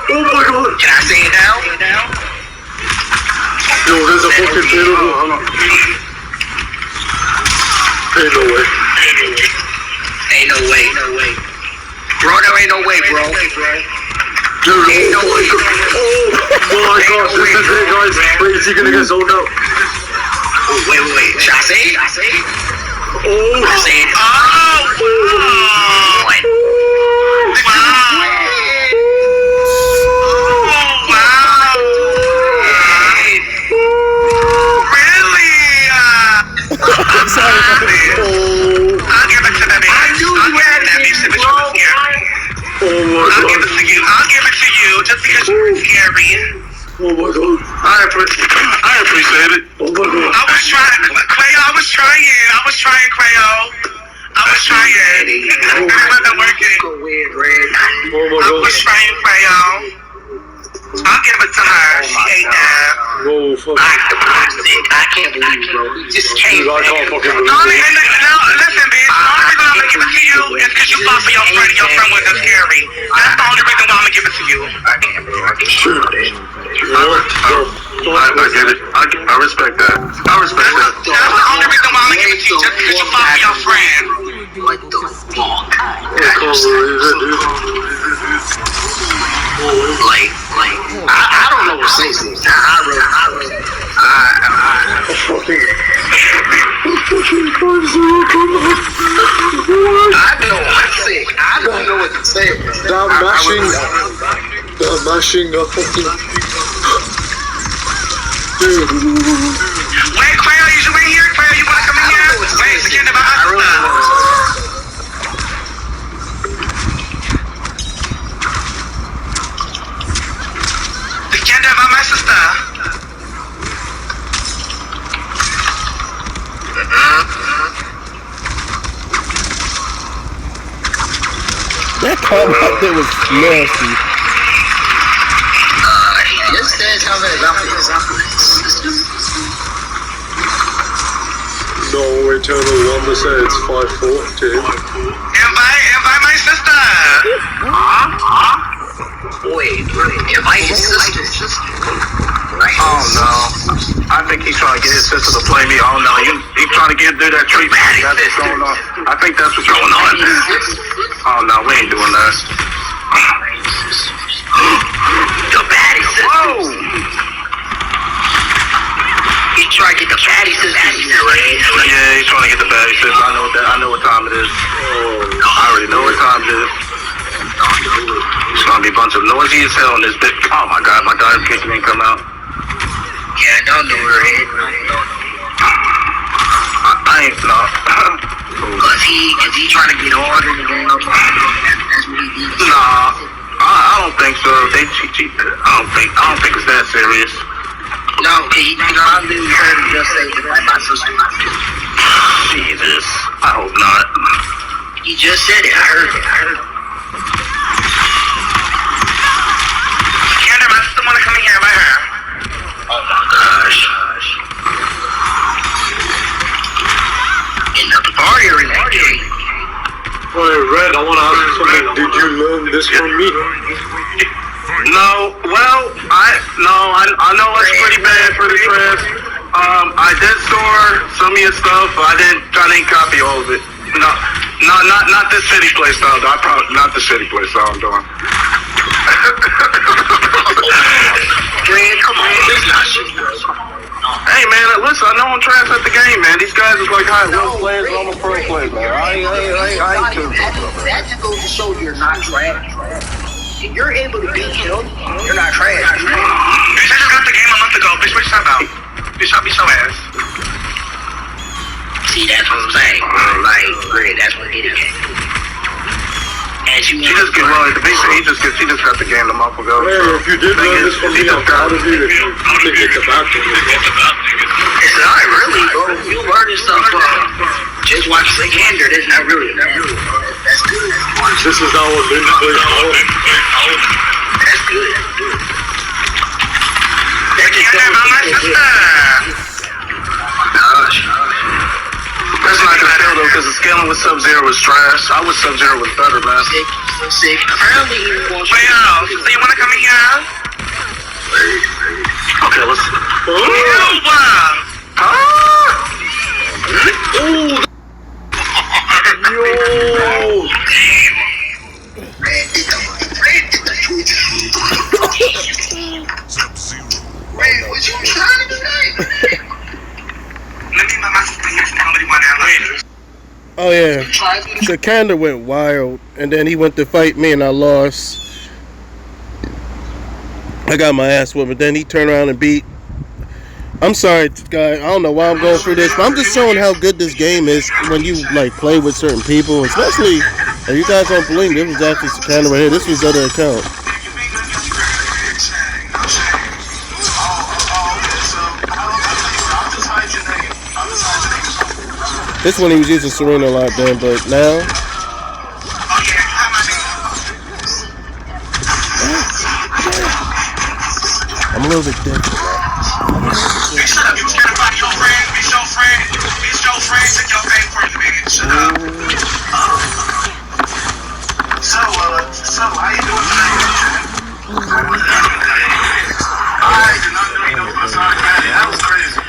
Oh my God! Can I say it now? Yo, there's a fucking terrible. Ain't no way. Ain't no way. Bro, there ain't no way, bro. Dude, Ain't no way. oh my God, this is it, guys. Wait, is he gonna get zoned out? Oh, wait. Should I say it? Oh! I say it. I'll give it to them. I'll give it to you just because you're scary. Oh my God. I appreciate it. Oh my God. I was trying, Crayo. I was trying, Crayo. It wasn't working. Oh my I God. was trying, Crayo. I'll give it to her. She ate that. Whoa, fuck. I can't believe it, bro. He just came. Dude, I can't fucking believe No, it. listen, bitch. The only reason I'm gonna give it to you is because you fought for your friend and your friend was scary. That's the only reason why I'm gonna give it to you. I can't believe it. I get it. I respect that. That's the only reason why I'm gonna give it to you, just because you fought for your friend. What the fuck? I can't believe it, dude. Like, I don't know what to say. I don't know what to say. They're mashing a fucking... Dude. Wait, Crayo, you should wait here. Crayo, you wanna come in here? Wait, forget about us. My sister. That comment out there was nasty. This says how that No, Eternal Wonder said it's 5-4, Invite my sister. Wait, invite his sister. Oh no. I think he's trying to get his sister to play me. Oh no, he's trying to get through that treatment. That's what's going on. I think that's what's going on. Oh no, we ain't doing that. The baddie sister. Whoa! He's trying to get the baddie sister. Yeah, he's trying to get the baddie sister. I know what time it is. I already know what time it is. It's gonna be a bunch of noisy as hell in this bit. Oh my god, my dive kitchen ain't come out. Yeah, don't do her head. I ain't no. Cause he trying to get harder than that's what he did. Nah, I don't think so. They cheat. I don't think it's that serious. No, I literally heard him just say like my sister. Jesus, I hope not. He just said it. I heard it. learned this from me. No, well, I know it's pretty bad for the press. I did store some of your stuff, but I didn't copy all of it. No, not this shitty play style. Though. Not the shitty play style I'm doing. Man, come on, it's not shit, bro. Hey man, listen, I know I'm trash at the game, man. These guys is like high level players, I'm a pro player, man. I ain't too. That just goes to show you're not trash. If you're able to beat him, you're not trash. Bitch, I just got the game a month ago. Bitch, what you talking about? Bitch, I'll be so ass. See, that's what I'm saying. Like, really, that's what it is. And she just get well. The big thing, she just got the game a month ago. Hey, if you did learn this from me, I'm proud of you. I think it's about to. It's not really, bro. You learning stuff from just watch Sikander. That's not really. That's good. This is not what Vince plays for. That's good. That's not gonna tell though, because the scaling with Sub-Zero was trash. I wish Sub-Zero was better, man. Sick. Apparently he wants So you wanna come in here? Okay, let's. Yo! Wait, what you trying to say? Oh yeah, Sikander went wild, and then he went to fight me, and I lost. I got my ass whipped, but then he turned around and beat. I'm sorry, guys. I don't know why I'm going through this, but I'm just showing how good this game is when you like play with certain people, especially if you guys don't believe me. This was actually Sikander right here. This was other account. This one he was using Serena a lot then, but now I'm a little bit different. So how you doing tonight? That was crazy.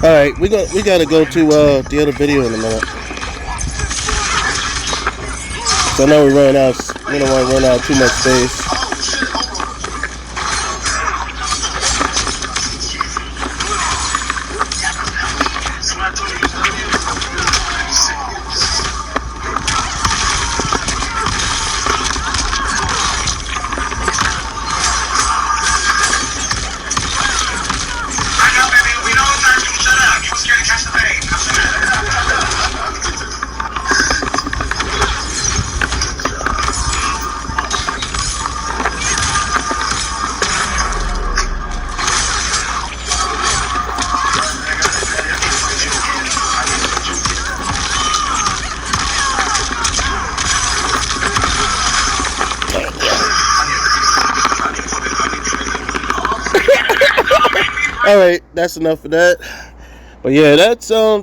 All right, we gotta go to the other video in a minute. So now we run out. We don't want to run out of too much space. All right, that's enough of that. But yeah, that's what.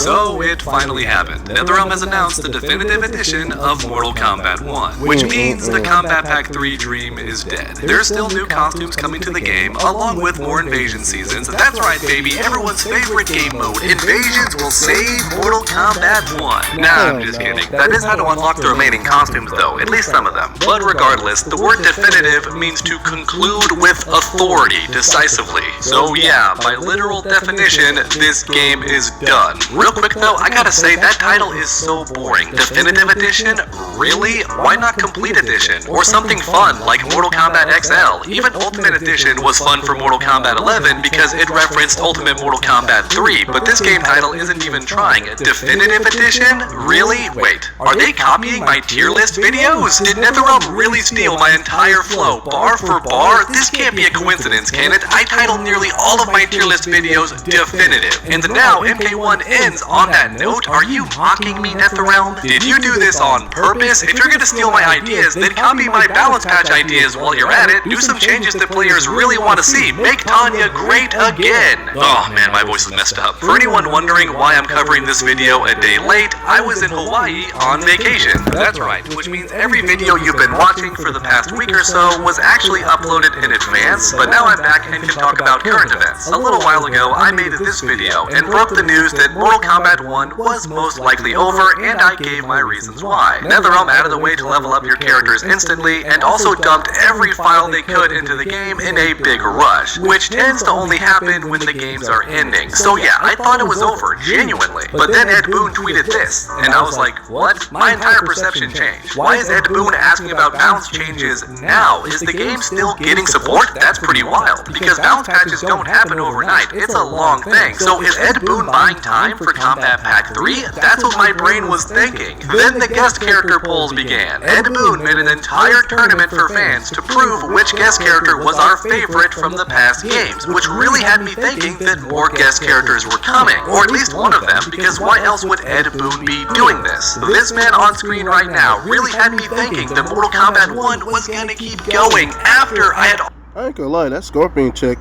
So it finally happened. NetherRealm has announced the definitive edition of Mortal Kombat 1, which means the Combat Pack 3 dream is dead. There's still new costumes coming to the game, along with more invasion seasons. That's right, baby, everyone's favorite game mode, Invasions, will save Mortal Kombat 1. Nah, I'm just kidding. That is how to unlock the remaining costumes though, at least some of them. But regardless, the word definitive means to conclude with authority, decisively. So yeah, by literal definition, this game is done. Real quick though, I gotta say, that title is so boring. Definitive Edition? Really? Why not Complete Edition? Or something fun, like Mortal Kombat XL? Even Ultimate Edition was fun for Mortal Kombat 11 because it referenced Ultimate Mortal Kombat 3, but this game title isn't even trying. Definitive Edition? Really? Wait, are they copying my tier list videos? Did NetherRealm really steal my entire flow, bar for bar? This can't be a coincidence, can it? I titled nearly all of my tier list videos Definitive, and now MK1 ends on that note. Are you mocking me, NetherRealm? Did you do this on purpose? If you're gonna steal my ideas, then copy my balance patch ideas while you're at it. Do some changes that players really want to see. Make Tanya great again. Oh man, my voice is messed up. For anyone wondering why I'm covering this video a day late, I was in Hawaii on vacation. That's right, which means every video you've been watching for the past week or so was actually uploaded in advance, but now I'm back and can talk about current events. A little while ago, I made this video and broke the news that Mortal Kombat 1 was most likely over, and I gave my reasons why. NetherRealm added a way to level up your characters instantly, and also dumped every file they could into the game in a big rush, which tends to only happen when the games are ending. So yeah, I thought it was over, genuinely. But then Ed Boon tweeted this, and I was like, what? My entire perception changed. Why is Ed Boon asking about balance changes now? Is the game still getting support? That's pretty wild, because balance patches don't happen overnight. It's a long thing. So is Ed Boon buying time for Combat Pack 3? That's what my brain was thinking. Then the guest character polls began. Ed Boon made an entire tournament for fans to prove which guest character was our favorite from the past games, which really had me thinking that more guest characters were coming, or at least one of them, because why else would Ed Boon be doing this? This man on screen right now really had me thinking that Mortal Kombat 1 was gonna keep going after I had... I ain't gonna lie, that scorpion chick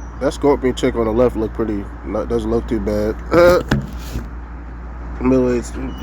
on the left look pretty, doesn't look too bad.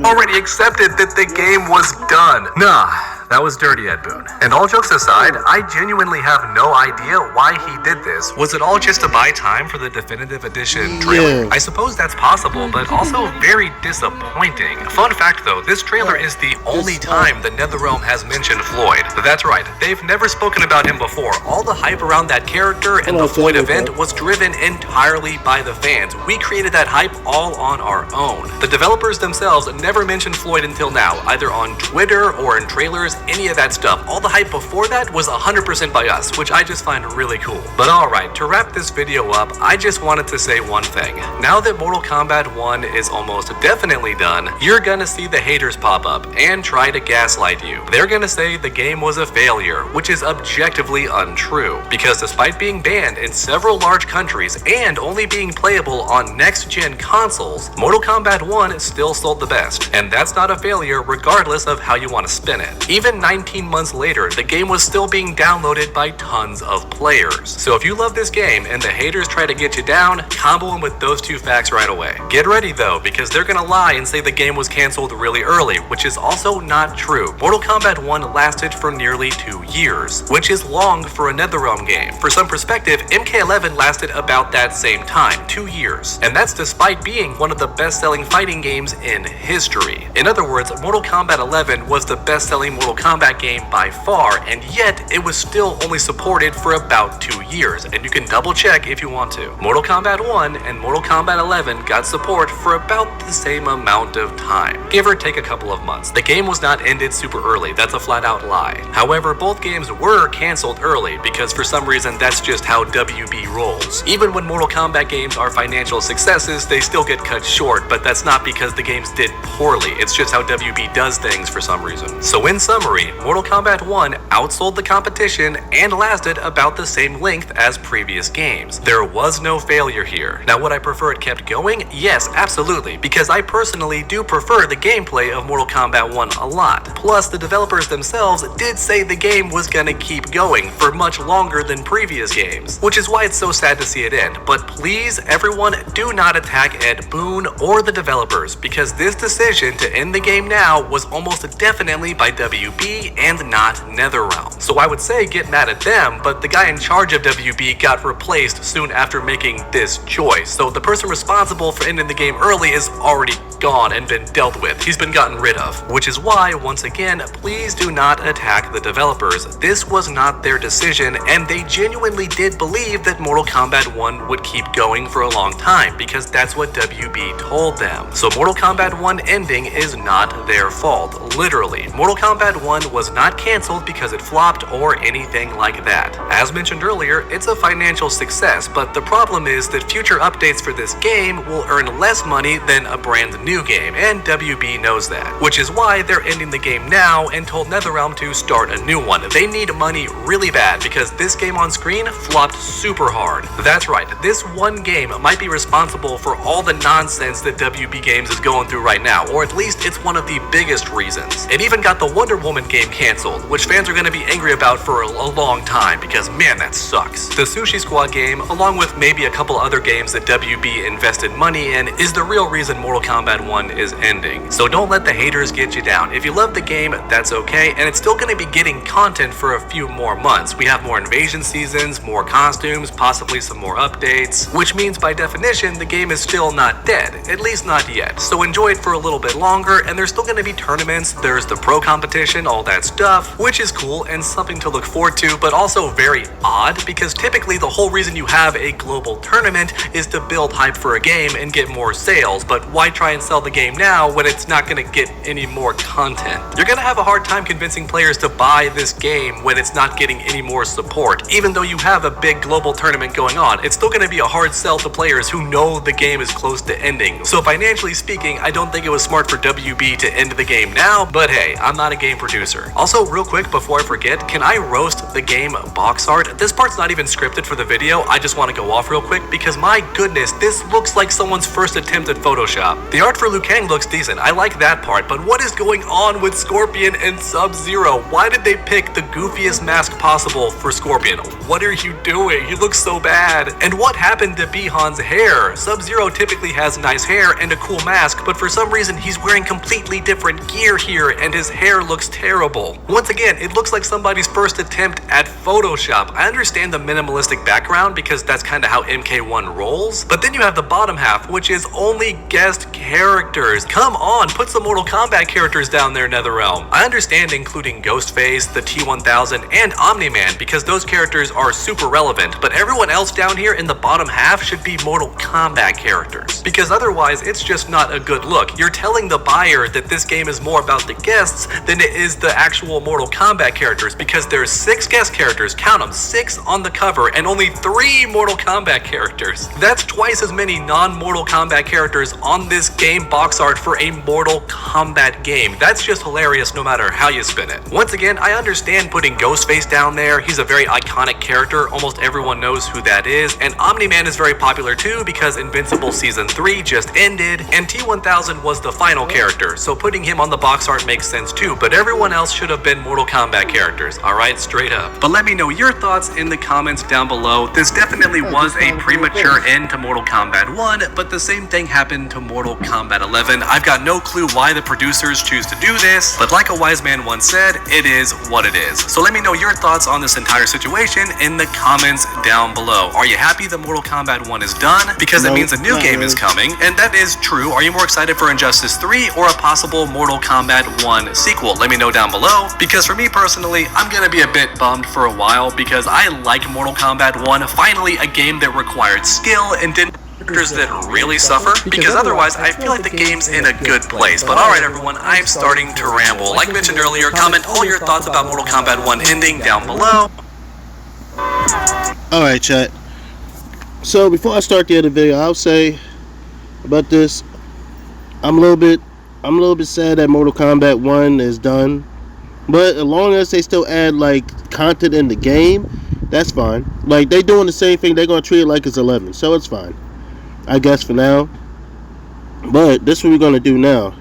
already accepted that the game was done. Nah, that was dirty, Ed Boon. And all jokes aside, I genuinely have no idea why he did this. Was it all just to buy time for the definitive edition trailer? Yeah. I suppose that's possible, but also very disappointing. Fun fact though, this trailer is the only time the NetherRealm has mentioned Floyd. That's right, they've never spoken about him before. All the hype around that character and the Floyd event was driven entirely by the fans. We created that hype all on our own. The developers themselves never mentioned Floyd until now, either on Twitter or in trailers, any of that stuff. All the hype before that was 100% by us, which I just find really cool. But alright, to wrap this video up, I just wanted to say one thing. Now that Mortal Kombat 1 is almost definitely done, you're gonna see the haters pop up and try to gaslight you. They're gonna say the game was a failure, which is objectively untrue, because despite being banned in several large countries and only being playable on next-gen consoles, Mortal Kombat 1 still sold the best, and that's not a failure regardless of how you want to spin it. Even 19 months later, the game was still being downloaded by tons of players. So if you love this game and the haters try to get you down, combo them with those two facts right away. Get ready though, because they're gonna lie and say the game was cancelled really early, which is also not true. Mortal Kombat 1 lasted for nearly 2 years, which is long for a NetherRealm game. For some perspective, MK11 lasted about that same time, 2 years. And that's despite being one of the best-selling fighting games in history. In other words, Mortal Kombat 11 was the best-selling Mortal Kombat game by far, and yet it was still only supported for about 2 years, and you can double check if you want to. Mortal Kombat 1 and Mortal Kombat 11 got support for about the same amount of time, give or take a couple of months. The game was not ended super early, that's a flat out lie. However, both games were cancelled early because for some reason that's just how WB rolls. Even when Mortal Kombat games are financial successes, they still get cut short, but that's not because the games did poorly, it's just how WB does things for some reason. So in summary, summary, Mortal Kombat 1 outsold the competition and lasted about the same length as previous games. There was no failure here. Now, would I prefer it kept going? Yes, absolutely, because I personally do prefer the gameplay of Mortal Kombat 1 a lot. Plus, the developers themselves did say the game was gonna keep going for much longer than previous games, which is why it's so sad to see it end. But please, everyone, do not attack Ed Boon or the developers, because this decision to end the game now was almost definitely by WB and not NetherRealm. So I would say get mad at them, but the guy in charge of WB got replaced soon after making this choice. So the person responsible for ending the game early is already gone and been dealt with. He's been gotten rid of. Which is why, once again, please do not attack the developers. This was not their decision, and they genuinely did believe that Mortal Kombat 1 would keep going for a long time, because that's what WB told them. So Mortal Kombat 1 ending is not their fault. Literally. Mortal Kombat 1 was not cancelled because it flopped or anything like that. As mentioned earlier, it's a financial success, but the problem is that future updates for this game will earn less money than a brand new game, and WB knows that. Which is why they're ending the game now and told NetherRealm to start a new one. They need money really bad because this game on screen flopped super hard. That's right, this one game might be responsible for all the nonsense that WB Games is going through right now, or at least it's one of the biggest reasons. It even got the Wonder Woman game cancelled, which fans are going to be angry about for a long time because man, that sucks. The Sushi Squad game, along with maybe a couple other games that WB invested money in, is the real reason Mortal Kombat 1 is ending. So don't let the haters get you down. If you love the game, that's okay, and it's still going to be getting content for a few more months. We have more invasion seasons, more costumes, possibly some more updates, which means by definition the game is still not dead, at least not yet. So enjoy it for a little bit longer, and there's still going to be tournaments, there's the pro competition, all that stuff, which is cool and something to look forward to, but also very odd because typically the whole reason you have a global tournament is to build hype for a game and get more sales, but why try and sell the game now when it's not going to get any more content? You're going to have a hard time convincing players to buy this game when it's not getting any more support. Even though you have a big global tournament going on, it's still going to be a hard sell to players who know the game is close to ending. So financially speaking, I don't think it was smart for WB to end the game now, but hey, I'm not a game producer. Also, real quick before I forget, can I roast the game box art? This part's not even scripted for the video, I just want to go off real quick because my goodness, this looks like someone's first attempt at Photoshop. The art for Liu Kang looks decent, I like that part, but what is going on with Scorpion and Sub-Zero? Why did they pick the goofiest mask possible for Scorpion? What are you doing? He looks so bad. And what happened to Bihan's hair? Sub-Zero typically has nice hair and a cool mask, but for some reason he's wearing completely different gear here and his hair looks terrible. Once again, it looks like somebody's first attempt at Photoshop. I understand the minimalistic background because that's kind of how MK1 rolls, but then you have the bottom half, which is only guest characters. Come on, put some Mortal Kombat characters down there, NetherRealm. I understand including Ghostface, the T-1000, and Omni-Man because those characters are super relevant, but everyone else down here in the bottom half should be Mortal Kombat characters, because otherwise it's just not a good look. You're telling the buyer that this game is more about the guests than it is the actual Mortal Kombat characters, because there's 6 guest characters, count them, 6 on the cover, and only 3 Mortal Kombat characters. That's twice as many non-Mortal Kombat characters on this game box art for a Mortal Kombat game. That's just hilarious no matter how you spin it. Once again, I understand putting Ghostface down there. He's a very iconic character. Almost everyone knows who that is. And Omni-Man is very popular too because Invincible Season 3 just ended and T-1000 was the final character. So putting him on the box art makes sense too, but everyone else should have been Mortal Kombat characters. Alright, straight up. But let me know your thoughts in the comments down below. This definitely was a premature end to Mortal Kombat 1, but the same thing happened to Mortal Kombat 11. I've got no clue why the producers choose to do this, but like a wise man once said, it is what it is. So let me know your thoughts on this entire situation in the comments down below. Are you happy that Mortal Kombat 1 is done? Because it means a new game is coming, and that is true. Are you more excited for Injustice 3 or a possible Mortal Kombat 1 sequel? Let me know down below, because for me personally, I'm gonna be a bit bummed for a while because I like Mortal Kombat 1, finally a game that required skill and didn't characters that really suffer, because otherwise I feel like the game's in a good place. But alright everyone, I'm starting to ramble. Like mentioned earlier, comment all your thoughts about Mortal Kombat 1 ending down below. Alright chat, so before I start the other video, I'll say about this, I'm a little bit sad that Mortal Kombat 1 is done. But as long as they still add like content in the game, that's fine. Like they doing the same thing, they're gonna treat it like it's 11, so it's fine, I guess for now. But this is what we're gonna do now.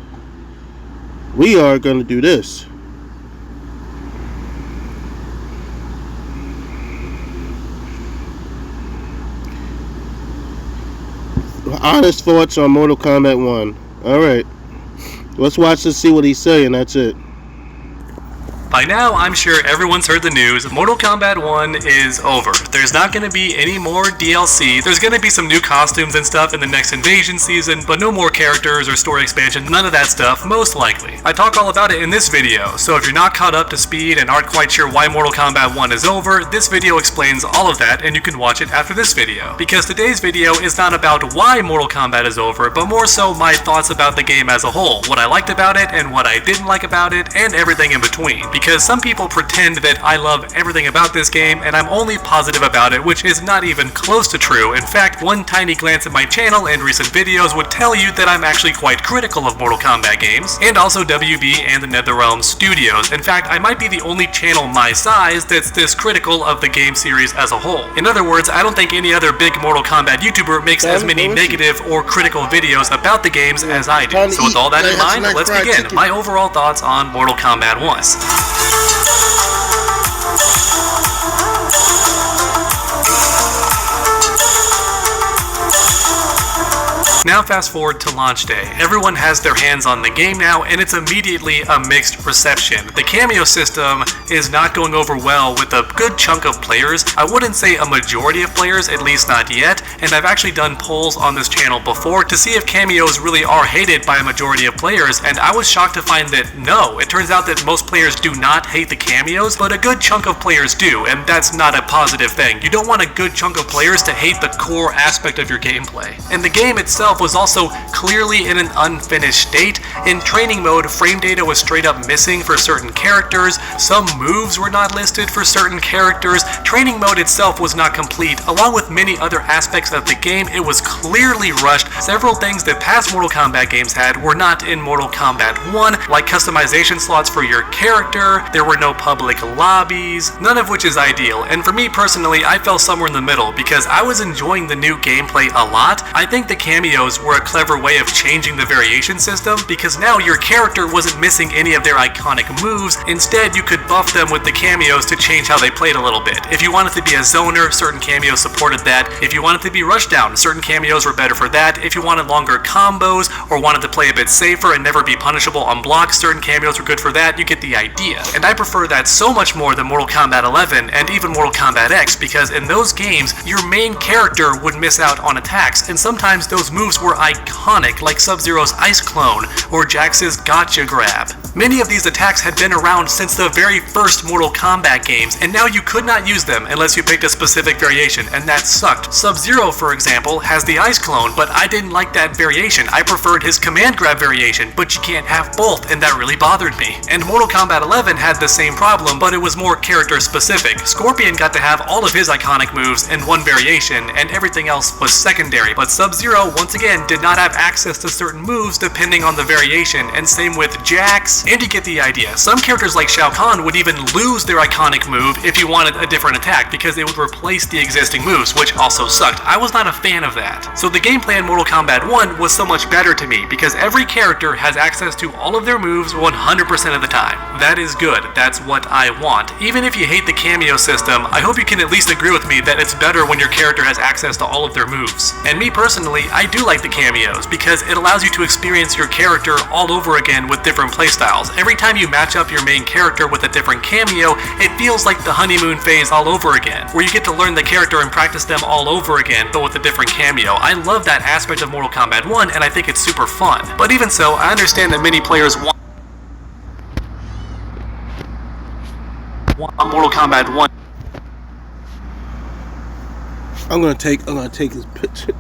We are gonna do this. Honest thoughts on Mortal Kombat 1. Alright. Let's watch and see what he's saying. That's it. By now, I'm sure everyone's heard the news. Mortal Kombat 1 is over. There's not going to be any more DLC. There's going to be some new costumes and stuff in the next Invasion season, but no more characters or story expansion, none of that stuff, most likely. I talk all about it in this video, so if you're not caught up to speed and aren't quite sure why Mortal Kombat 1 is over, this video explains all of that, and you can watch it after this video. Because today's video is not about why Mortal Kombat is over, but more so my thoughts about the game as a whole, what I liked about it and what I didn't like about it, and everything in between. Because some people pretend that I love everything about this game and I'm only positive about it, which is not even close to true. In fact, one tiny glance at my channel and recent videos would tell you that I'm actually quite critical of Mortal Kombat games, and also WB and the NetherRealm Studios. In fact, I might be the only channel my size that's this critical of the game series as a whole. In other words, I don't think any other big Mortal Kombat YouTuber makes as many negative or critical videos about the games as I do. So with all that in mind, let's begin my overall thoughts on Mortal Kombat 1. Now fast forward to launch day. Everyone has their hands on the game now, and it's immediately a mixed reception. The cameo system is not going over well with a good chunk of players. I wouldn't say a majority of players, at least not yet, and I've actually done polls on this channel before to see if cameos really are hated by a majority of players, and I was shocked to find that no. It turns out that most players do not hate the cameos, but a good chunk of players do, and that's not a positive thing. You don't want a good chunk of players to hate the core aspect of your gameplay. And the game itself was also clearly in an unfinished state. In training mode, frame data was straight up missing for certain characters, some moves were not listed for certain characters, training mode itself was not complete. Along with many other aspects of the game, it was clearly rushed. Several things that past Mortal Kombat games had were not in Mortal Kombat 1, like customization slots for your character, there were no public lobbies, none of which is ideal. And for me personally, I fell somewhere in the middle because I was enjoying the new gameplay a lot. I think the cameos were a clever way of changing the variation system, because now your character wasn't missing any of their iconic moves. Instead, you could buff them with the cameos to change how they played a little bit. If you wanted to be a zoner, certain cameos supported that. If you wanted to be rushdown, certain cameos were better for that. If you wanted longer combos or wanted to play a bit safer and never be punishable on blocks, certain cameos were good for that. You get the idea. And I prefer that so much more than Mortal Kombat 11 and even Mortal Kombat X, because in those games, your main character would miss out on attacks, and sometimes those moves were iconic, like Sub-Zero's Ice Clone or Jax's Gotcha Grab. Many of these attacks had been around since the very first Mortal Kombat games, and now you could not use them unless you picked a specific variation, and that sucked. Sub-Zero, for example, has the Ice Clone, but I didn't like that variation. I preferred his Command Grab variation, but you can't have both, and that really bothered me. And Mortal Kombat 11 had the same problem, but it was more character specific. Scorpion got to have all of his iconic moves in one variation, and everything else was secondary, but Sub-Zero, once again, did not have access to certain moves depending on the variation, and same with Jax, and you get the idea. Some characters like Shao Kahn would even lose their iconic move if you wanted a different attack, because they would replace the existing moves, which also sucked. I was not a fan of that. So the gameplay in Mortal Kombat 1 was so much better to me, because every character has access to all of their moves 100% of the time. That is good. That's what I want. Even if you hate the cameo system, I hope you can at least agree with me that it's better when your character has access to all of their moves. And me personally, I do like the cameos, because it allows you to experience your character all over again with different playstyles. Every time you match up your main character with a different cameo, it feels like the honeymoon phase all over again, where you get to learn the character and practice them all over again, but with a different cameo. I love that aspect of Mortal Kombat 1, and I think it's super fun. But even so, I understand that many players want Mortal Kombat 1. I'm gonna take his picture.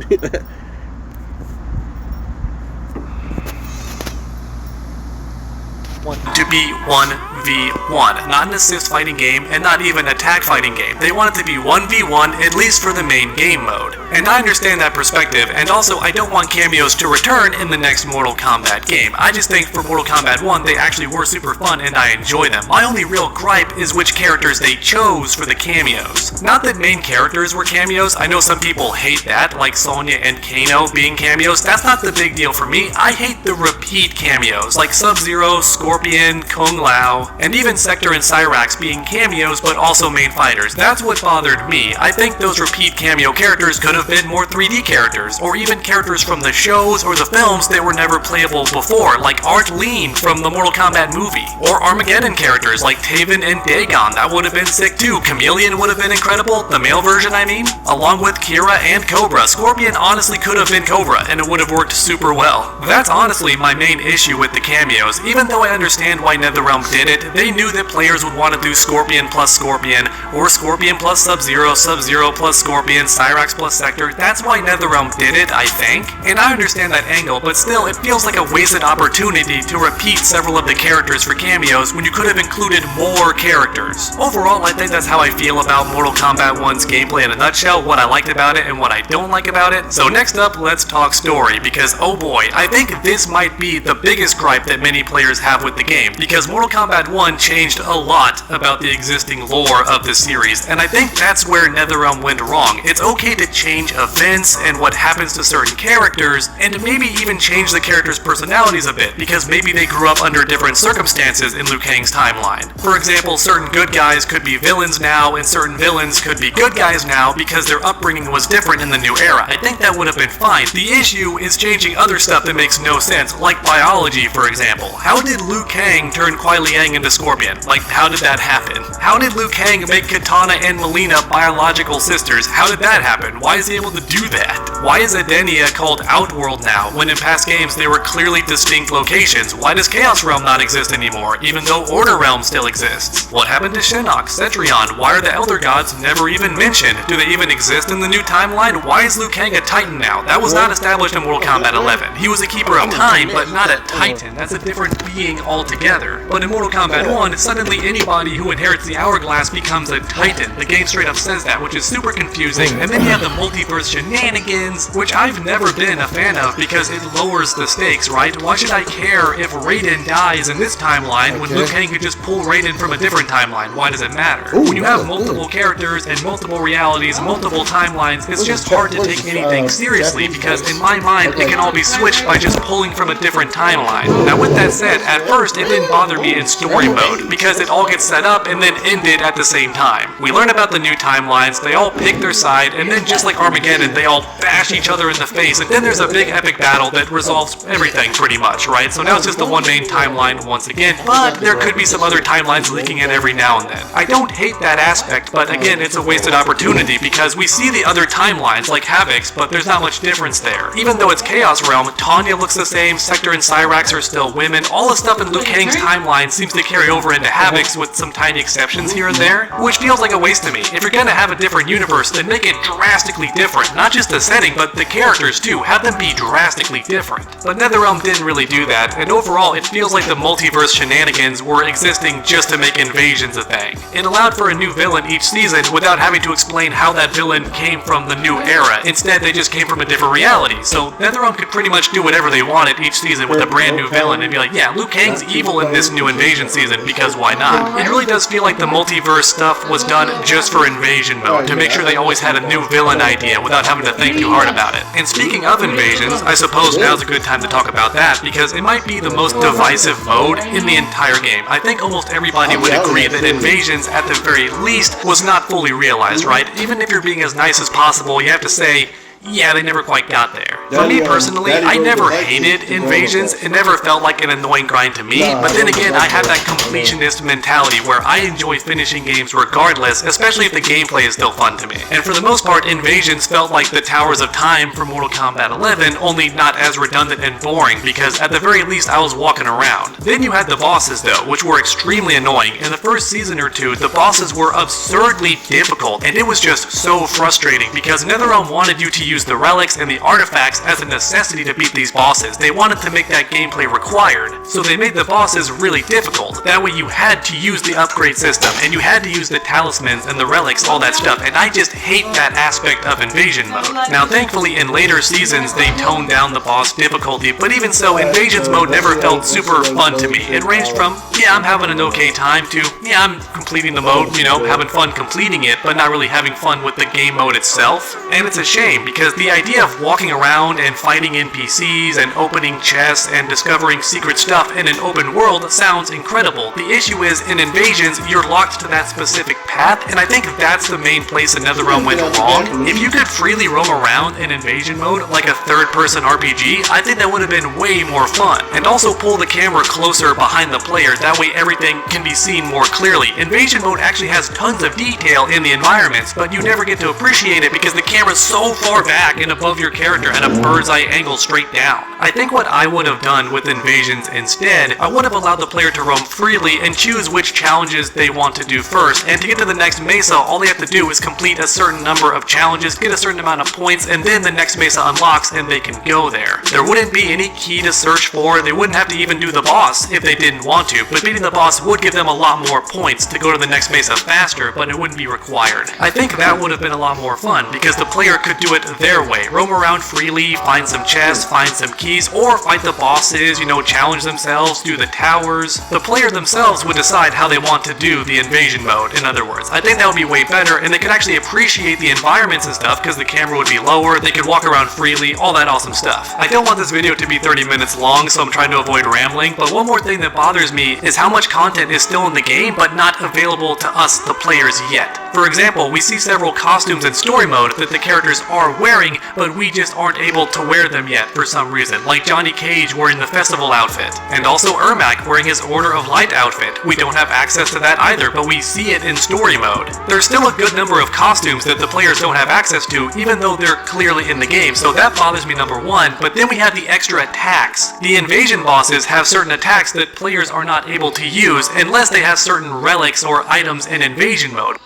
to be 1v1, not an assist fighting game and not even a tag fighting game. They want it to be 1v1, at least for the main game mode. And I understand that perspective, and also I don't want cameos to return in the next Mortal Kombat game. I just think for Mortal Kombat 1 they actually were super fun and I enjoy them. My only real gripe is which characters they chose for the cameos. Not that main characters were cameos, I know some people hate that, like Sonya and Kano being cameos. That's not the big deal for me. I hate the repeat cameos, like Sub-Zero, Scorpion, Kung Lao, and even Sector and Cyrax being cameos but also main fighters. That's what bothered me. I think those repeat cameo characters could have been more 3D characters, or even characters from the shows or the films that were never playable before, like Art Lean from the Mortal Kombat movie, or Armageddon characters like Taven and Dagon. That would have been sick too. Chameleon would have been incredible, the male version I mean, along with Kira and Cobra. Scorpion honestly could have been Cobra, and it would have worked super well. That's honestly my main issue with the cameos. Even though I understand why NetherRealm did it, they knew that players would want to do Scorpion plus Scorpion, or Scorpion plus Sub-Zero, Sub-Zero plus Scorpion, Cyrax plus Sector. That's why NetherRealm did it, I think. And I understand that angle, but still, it feels like a wasted opportunity to repeat several of the characters for cameos when you could have included more characters. Overall, I think that's how I feel about Mortal Kombat 1's gameplay in a nutshell, what I liked about it and what I don't like about it. So next up, let's talk story, because oh boy, I think this might be the biggest gripe that many players have with the game, because Mortal Kombat 1 changed a lot about the existing lore of the series, and I think that's where NetherRealm went wrong. It's okay to change events and what happens to certain characters, and maybe even change the characters' personalities a bit, because maybe they grew up under different circumstances in Liu Kang's timeline. For example, certain good guys could be villains now, and certain villains could be good guys now because their upbringing was different in the new era. I think that would have been fine. The issue is changing other stuff that makes no sense, like biology, for example. How did Liu Kang turn Kuai Liang into Scorpion? Like, how did that happen? How did Liu Kang make Kitana and Mileena biological sisters? How did that happen? Why is he able to do that? Why is Edenia called Outworld now, when in past games they were clearly distinct locations? Why does Chaos Realm not exist anymore, even though Order Realm still exists? What happened to Shinnok, Cetrion? Why are the Elder Gods never even mentioned? Do they even exist in the new timeline? Why is Liu Kang a Titan now? That was not established in Mortal Kombat 11. He was a Keeper of Time, but not a Titan. That's a different being altogether. But in Mortal Kombat 1, suddenly anybody who inherits the Hourglass becomes a Titan. The game straight up says that, which is super confusing. And then you have the multiverse shenanigans, which I've never been a fan of because it lowers the stakes, right? Why should I care if Raiden dies in this timeline when Liu Kang could just pull Raiden from a different timeline? Why does it matter? When you have multiple characters and multiple realities, multiple timelines, it's just hard to take anything seriously because in my mind it can all be switched by just pulling from a different timeline. Now with that said, at first it didn't bother me in story mode because it all gets set up and then ended at the same time. We learn about the new timelines, they all pick their side, and then just like Armageddon, they all bash each other in the face, and then there's a big epic battle that resolves everything pretty much, right? So now it's just the one main timeline once again, but there could be some other timelines leaking in every now and then. I don't hate that aspect, but again, it's a wasted opportunity because we see the other timelines like Havoc's, but there's not much difference there. Even though it's Chaos Realm, Tanya looks the same, Sector and Cyrax are still women, all the stuff in Liu Kang's timeline seems to carry over into Havoc's with some tiny exceptions here and there, which feels like a waste to me. If you're gonna have a different universe, then make it drastically different. Not just the setting, but the characters too. Have them be drastically different. But NetherRealm didn't really do that, and overall it feels like the multiverse shenanigans were existing just to make invasions a thing. It allowed for a new villain each season without having to explain how that villain came from the new era. Instead, they just came from a different reality. So NetherRealm could pretty much do whatever they wanted each season with a brand new villain and be like, yeah, Liu Kang's evil in this new invasion season because why not? It really does feel like the multiverse stuff was done just for invasion mode, to make sure they always had a new villain idea without having to think too hard about it. And speaking of invasions, I suppose now's a good time to talk about that because it might be the most divisive mode in the entire game. I think almost everybody would agree that invasions at the very least was not fully realized, right? Even if you're being as nice as possible, you have to say, yeah, they never quite got there. For me personally, I never hated invasions. It never felt like an annoying grind to me, but then again, I have that completionist mentality where I enjoy finishing games regardless, especially if the gameplay is still fun to me. And for the most part, invasions felt like the Towers of Time from Mortal Kombat 11, only not as redundant and boring, because at the very least I was walking around. Then you had the bosses though, which were extremely annoying. In the first season or two, the bosses were absurdly difficult, and it was just so frustrating because NetherRealm wanted you to use the relics and the artifacts as a necessity to beat these bosses. They wanted to make that gameplay required, so they made the bosses really difficult. That way you had to use the upgrade system, and you had to use the talismans and the relics, all that stuff, and I just hate that aspect of Invasion mode. Now thankfully in later seasons they toned down the boss difficulty, but even so, Invasions mode never felt super fun to me. It ranged from, yeah, I'm having an okay time, to, yeah, I'm completing the mode, you know, having fun completing it, but not really having fun with the game mode itself. And it's a shame, because the idea of walking around and fighting NPCs and opening chests and discovering secret stuff in an open world sounds incredible. The issue is, in Invasions, you're locked to that specific path, and I think that's the main place NetherRealm went wrong. If you could freely roam around in Invasion mode like a third-person RPG, I think that would have been way more fun. And also pull the camera closer behind the player, that way everything can be seen more clearly. Invasion mode actually has tons of detail in the environments, but you never get to appreciate it because the camera's so far back and above your character at a bird's eye angle straight down. I think what I would have done with Invasions instead, I would have allowed the player to roam freely and choose which challenges they want to do first, and to get to the next mesa, all they have to do is complete a certain number of challenges, get a certain amount of points, and then the next mesa unlocks and they can go there. There wouldn't be any key to search for, they wouldn't have to even do the boss if they didn't want to, but beating the boss would give them a lot more points to go to the next mesa faster, but it wouldn't be required. I think that would have been a lot more fun, because the player could do it their way. Roam around freely, find some chests, find some keys, or fight the bosses, you know, challenge themselves, do the towers. The player themselves would decide how they want to do the Invasion mode, in other words. I think that would be way better, and they could actually appreciate the environments and stuff, because the camera would be lower, they could walk around freely, all that awesome stuff. I don't want this video to be 30 minutes long, so I'm trying to avoid rambling, but one more thing that bothers me is how much content is still in the game, but not available to us, the players, yet. For example, we see several costumes in story mode that the characters are wearing, but we just aren't able to wear them yet for some reason, like Johnny Cage wearing the festival outfit, and also Ermac wearing his Order of Light outfit. We don't have access to that either, but we see it in story mode. There's still a good number of costumes that the players don't have access to, even though they're clearly in the game, so that bothers me, number one. But then we have the extra attacks. The Invasion bosses have certain attacks that players are not able to use unless they have certain relics or items in Invasion mode.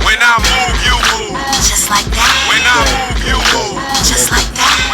When I move, you move. Just like that. When I move, you move. Just like that.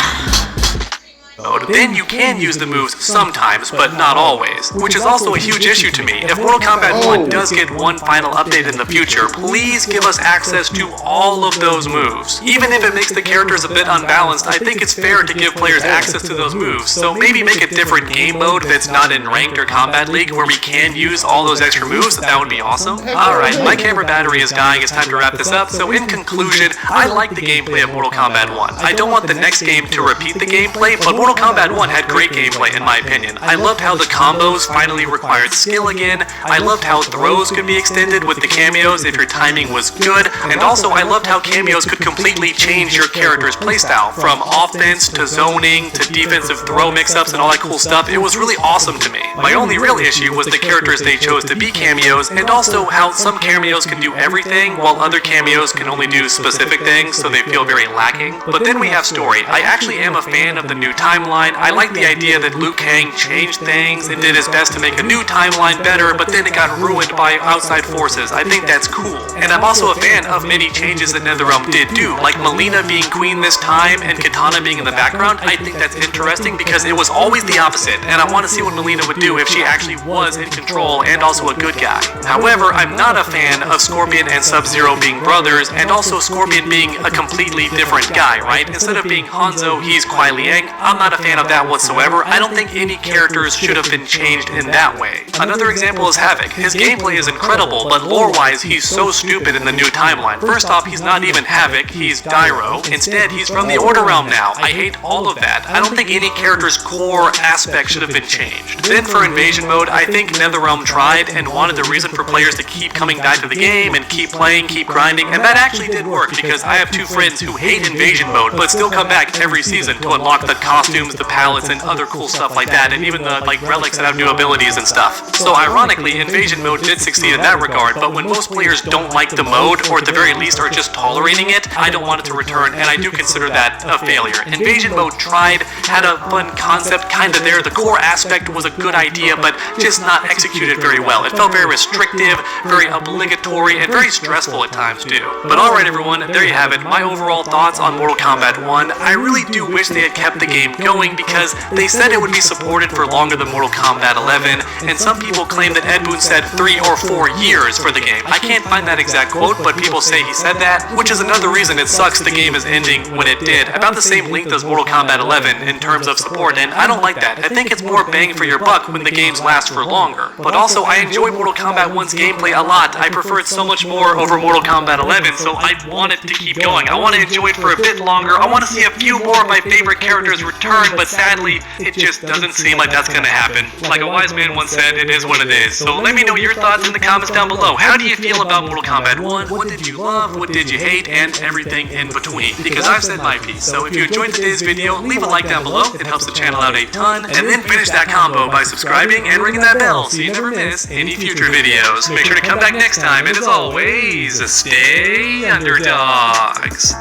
Then you can use the moves sometimes, but not always, which is also a huge issue to me. If Mortal Kombat 1 does get one final update in the future, please give us access to all of those moves. Even if it makes the characters a bit unbalanced, I think it's fair to give players access to those moves, so maybe make a different game mode that's not in Ranked or Combat League where we can use all those extra moves. That would be awesome. Alright, my camera battery is dying, it's time to wrap this up, so in conclusion, I like the gameplay of Mortal Kombat 1. I don't want the next game to repeat the gameplay, but Mortal Kombat 1 had great gameplay in my opinion. I loved how the combos finally required skill again, I loved how throws could be extended with the cameos if your timing was good, and also I loved how cameos could completely change your character's playstyle, from offense to zoning to defensive throw mix-ups and all that cool stuff. It was really awesome to me. My only real issue was the characters they chose to be cameos, and also how some cameos can do everything while other cameos can only do specific things, so they feel very lacking. But then we have story. I actually am a fan of the new timeline. I like the idea that Liu Kang changed things and did his best to make a new timeline better, but then it got ruined by outside forces. I think that's cool. And I'm also a fan of many changes that NetherRealm did do, like Mileena being queen this time and Kitana being in the background. I think that's interesting because it was always the opposite, and I want to see what Mileena would do if she actually was in control and also a good guy. However, I'm not a fan of Scorpion and Sub-Zero being brothers, and also Scorpion being a completely different guy, right? Instead of being Hanzo, he's Kuai Liang. I'm not a fan of that whatsoever. I don't think any characters should have been changed in that way. Another example is Havik. His gameplay is incredible, but lore-wise, he's so stupid in the new timeline. First off, he's not even Havik, he's Dairo. Instead, he's from the Order Realm now. I hate all of that. I don't think any character's core aspect should have been changed. Then for Invasion mode, I think NetherRealm tried and wanted a reason for players to keep coming back to the game and keep playing, keep grinding, and that actually did work because I have two friends who hate Invasion mode but still come back every season to unlock the costume costumes, the palettes, and other cool stuff like that, and even the like relics that have new abilities and stuff. So ironically, Invasion Mode did succeed in that regard, but when most players don't like the mode, or at the very least are just tolerating it, I don't want it to return, and I do consider that a failure. Invasion Mode tried, had a fun concept kinda there, the core aspect was a good idea, but just not executed very well. It felt very restrictive, very obligatory, and very stressful at times too. But alright everyone, there you have it, my overall thoughts on Mortal Kombat 1. I really do wish they had kept the game going because they said it would be supported for longer than Mortal Kombat 11, and some people claim that Ed Boon said 3 or 4 years for the game. I can't find that exact quote, but people say he said that, which is another reason it sucks the game is ending when it did. About the same length as Mortal Kombat 11 in terms of support, and I don't like that. I think it's more bang for your buck when the games last for longer. But also, I enjoy Mortal Kombat 1's gameplay a lot. I prefer it so much more over Mortal Kombat 11, so I want it to keep going. I want to enjoy it for a bit longer. I want to see a few more of my favorite characters return, but sadly, it just doesn't seem like that's gonna happen. Like a wise man once said, it is what it is. So let me know your thoughts in the comments down below. How do you feel about Mortal Kombat 1? What did you love? What did you hate? And everything in between. Because I've said my piece. So if you enjoyed today's video, leave a like down below. It helps the channel out a ton. And then finish that combo by subscribing and ringing that bell so you never miss any future videos. Make sure to come back next time, and as always, stay underdogs.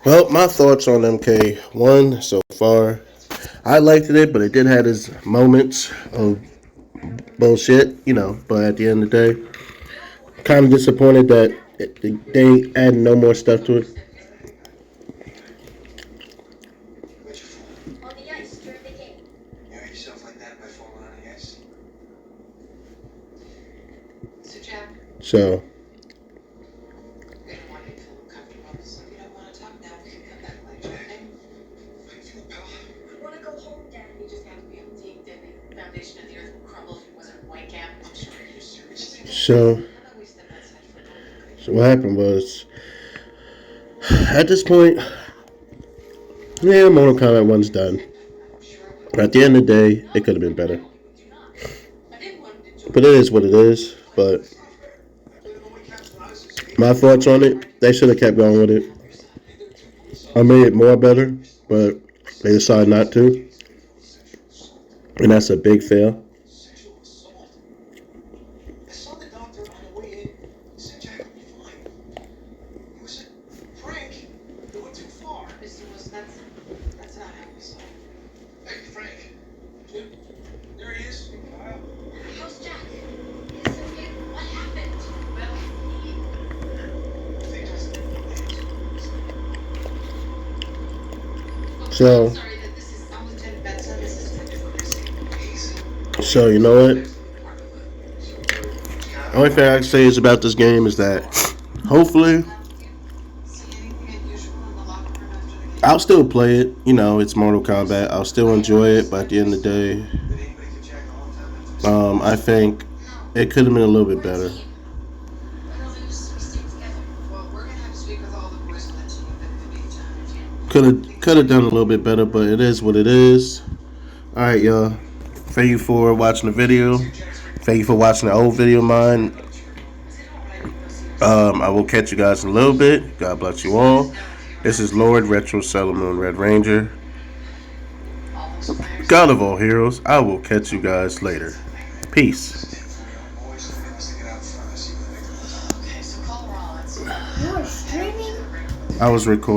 Well, my thoughts on MK1 so far. I liked it, but it did have its moments of bullshit, you know. But at the end of the day, kind of disappointed that they ain't adding no more stuff to it. On the ice during the game. You hurt yourself like that by falling on the ice? So, Jack, So, I don't want you to feel uncomfortable, so if you don't want to talk now, we can come back later, okay? I want to go home, Dad. You just have to be on the team, then the foundation of the earth will crumble if it wasn't white cap. I'm sure you're serious. so, How about we step outside for a moment? so what happened was, at this point, yeah, Mortal Kombat 1's done. But at the end of the day, it could have been better. I didn't want him to join. But it is what it is. But my thoughts on it, they should have kept going with it. I made it more better, but they decided not to. And that's a big fail. I saw the doctor on the way in. He said Jack would be fine. It was a prank. It went too far. Mr. Wilson, that's not how we saw it. Hey, Frank. Dude, there he is. How's Jack? Is it what happened? Well, So, sorry that this is, I'm Lieutenant Benson, this is Detective Chrissy. so you know what? The only thing I can say is about this game is that hopefully See anything unusual in the locker room after the game? I'll still play it. You know, it's Mortal Kombat. I'll still enjoy it, but at the end of the day, I think it could have been a little bit better. Well, we're gonna have to speak with all the boys on the team, but if it needs time, Could have done a little bit better, but it is what it is. All right, y'all. Thank you for watching the video. Thank you for watching the old video of mine. I will catch you guys in a little bit. God bless you all. This is Lord Retro Sailor Moon Red Ranger, God of all heroes. I will catch you guys later. Peace. okay, so call Rollins. You're streaming? I was recording.